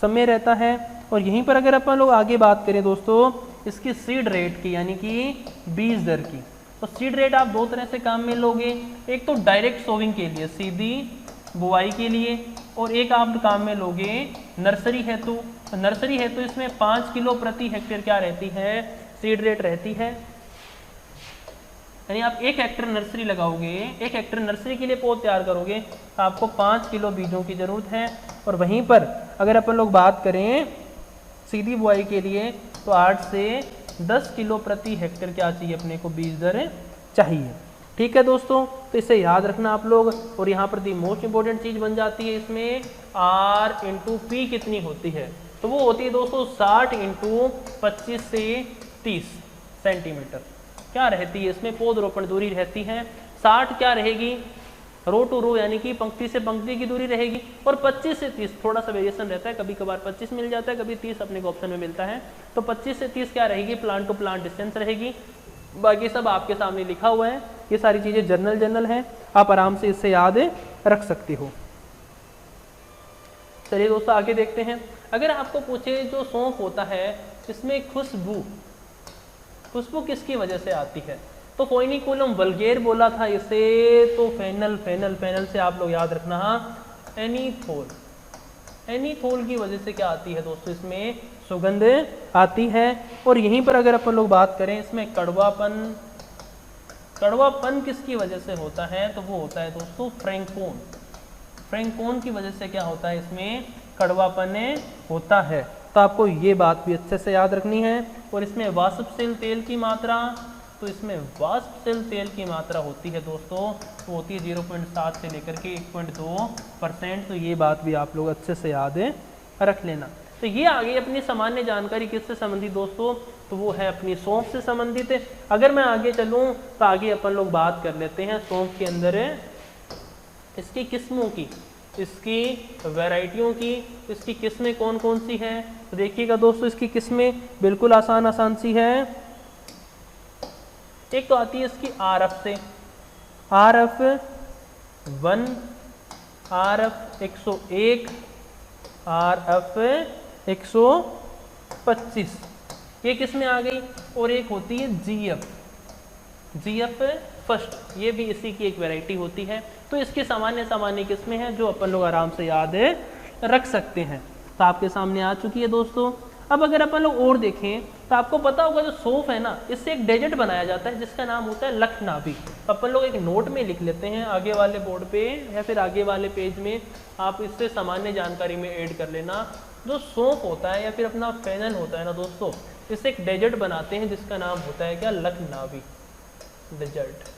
समय रहता है। और यहीं पर अगर अपन लोग आगे बात करें दोस्तों इसकी सीड रेट की यानी कि बीज दर की, तो सीड रेट आप दो तरह से काम में लोगे, एक तो डायरेक्ट सोविंग के लिए, सीधी बुआई के लिए, और एक आप काम में लोगे नर्सरी हेतु। तो नर्सरी हेतु इसमें 5 किलो प्रति हेक्टेयर क्या रहती है, सीड रेट रहती है। यानी आप 1 हेक्टेयर नर्सरी लगाओगे, 1 हेक्टेयर नर्सरी के लिए पौध तैयार करोगे तो आपको 5 किलो बीजों की ज़रूरत है। और वहीं पर अगर अपन लोग बात करें सीधी बुआई के लिए तो 8 से 10 किलो प्रति हेक्टेयर क्या चाहिए अपने को, बीज दर चाहिए। ठीक है दोस्तों, तो इसे याद रखना आप लोग। और यहाँ पर दी मोस्ट इंपॉर्टेंट चीज़ बन जाती है इसमें R/P कितनी होती है, तो वो होती है दोस्तों 60 × 25 से 30 सेंटीमीटर क्या रहती है इसमें, पौधरोपण दूरी रहती है। 60 क्या रहेगी, रो टू रो यानी कि पंक्ति से पंक्ति की दूरी रहेगी। और 25 से 30 थोड़ा सा वेरिएशन रहता है, कभी कभार 25 मिल जाता है, कभी 30 अपने को ऑप्शन में मिलता है। तो 25 से 30 क्या रहेगी, प्लांट टू प्लांट डिस्टेंस रहेगी। बाकी सब आपके सामने लिखा हुआ है, ये सारी चीज़ें जनरल हैं, आप आराम से इससे याद रख सकते हो। चलिए दोस्तों आगे देखते हैं। अगर आपको पूछे जो सौंफ होता है इसमें खुशबू किसकी वजह से आती है, तो फोइनिकुलम वल्गेर बोला था इसे, तो फेनल से आप लोग याद रखना, एनीथोल की वजह से क्या आती है दोस्तों, इसमें सुगंध आती है। और यहीं पर अगर अपन लोग बात करें इसमें कड़वापन किसकी वजह से होता है, तो वो होता है दोस्तों फ्रैंकोन की वजह से क्या होता है, इसमें कड़वापन होता है। तो आपको ये बात भी अच्छे से याद रखनी है। और इसमें वाष्पशील तेल की मात्रा, तो इसमें वाष्पशील तेल की मात्रा होती है दोस्तों, वो होती है 0.7 से लेकर के 1.2%। तो ये बात भी आप लोग अच्छे से याद रख लेना। तो ये आगे अपनी सामान्य जानकारी किससे संबंधित दोस्तों, तो वो है अपनी सौंफ से संबंधित है। अगर मैं आगे चलूँ तो आगे अपन लोग बात कर लेते हैं सौंफ के अंदर इसकी किस्मों की, इसकी वैरायटियों की, इसकी किस्में कौन कौन सी हैं। तो देखिएगा दोस्तों इसकी किस्में बिल्कुल आसान सी है। एक तो आती है इसकी RF से, RF1, RF101, RF125, ये किस्में आ गई। और एक होती है GF फर्स्ट, ये भी इसी की एक वैरायटी होती है। तो इसकी सामान्य किस्में हैं जो अपन लोग आराम से याद रख सकते हैं। तो आपके सामने आ चुकी है दोस्तों। अब अगर अपन लोग और देखें तो आपको पता होगा जो सौंफ है ना, इससे एक डेजर्ट बनाया जाता है जिसका नाम होता है लखनावी। तो अपन लोग एक नोट में लिख लेते हैं आगे वाले बोर्ड पे या फिर आगे वाले पेज में, आप इससे सामान्य जानकारी में ऐड कर लेना। जो सौंफ होता है या फिर अपना फेनल होता है ना दोस्तों, इससे एक डेजर्ट बनाते हैं जिसका नाम होता है क्या, लखनावी डेजर्ट।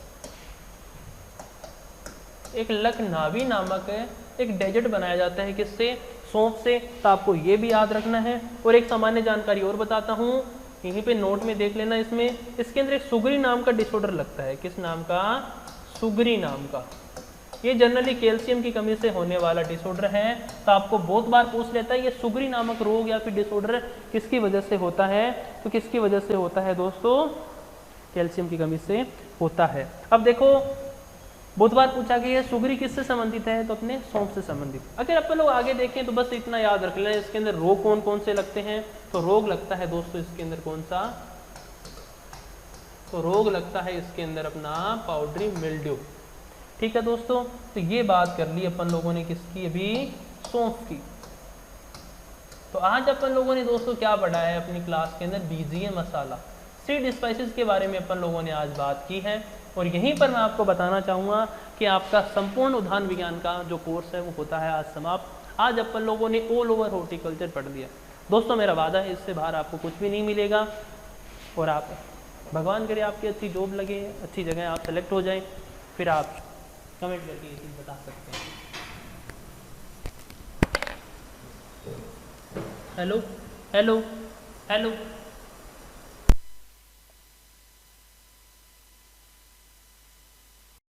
एक लखनावी नामक एक डेजर्ट बनाया जाता है किससे, सौंफ से। तो आपको ये भी याद रखना है। और एक सामान्य जानकारी और बताता हूँ, यहीं पे नोट में देख लेना। इसके अंदर एक सुगरी नाम का डिसऑर्डर लगता है। किस नाम का, सुगरी नाम का। ये जनरली कैल्शियम की कमी से होने वाला डिसऑर्डर है। तो आपको बहुत बार पूछ लेता है ये सुगरी नामक रोग या फिर डिसऑर्डर किसकी वजह से होता है, तो किसकी वजह से होता है दोस्तों, कैल्शियम की कमी से होता है। अब देखो बहुत बार पूछा कि ये सुगरी किससे संबंधित है, तो अपने सौंफ से संबंधित। अगर अपन लोग आगे देखें तो बस इतना याद रख लें, इसके अंदर रोग कौन कौन से लगते हैं। तो रोग लगता है दोस्तों इसके अंदर कौन सा, तो रोग लगता है इसके अंदर अपना पाउडरी मिल्ड्यू। ठीक है दोस्तों, तो ये बात कर ली अपन लोगों ने किसकी, अभी सौंफ की। तो आज अपन लोगों ने दोस्तों क्या पढ़ा है अपनी क्लास के अंदर, बीजीय मसाला, सीड स्पाइसेस के बारे में अपन लोगों ने आज बात की है। और यहीं पर मैं आपको बताना चाहूँगा कि आपका संपूर्ण उद्यान विज्ञान का जो कोर्स है वो होता है आज समाप्त। आज अपन लोगों ने ऑल ओवर हॉर्टिकल्चर पढ़ लिया दोस्तों। मेरा वादा है इससे बाहर आपको कुछ भी नहीं मिलेगा। और आप भगवान करे आपकी अच्छी जॉब लगे, अच्छी जगह आप सेलेक्ट हो जाएं, फिर आप कमेंट करके ये चीज़ बता सकते हैं। Hello hello hello.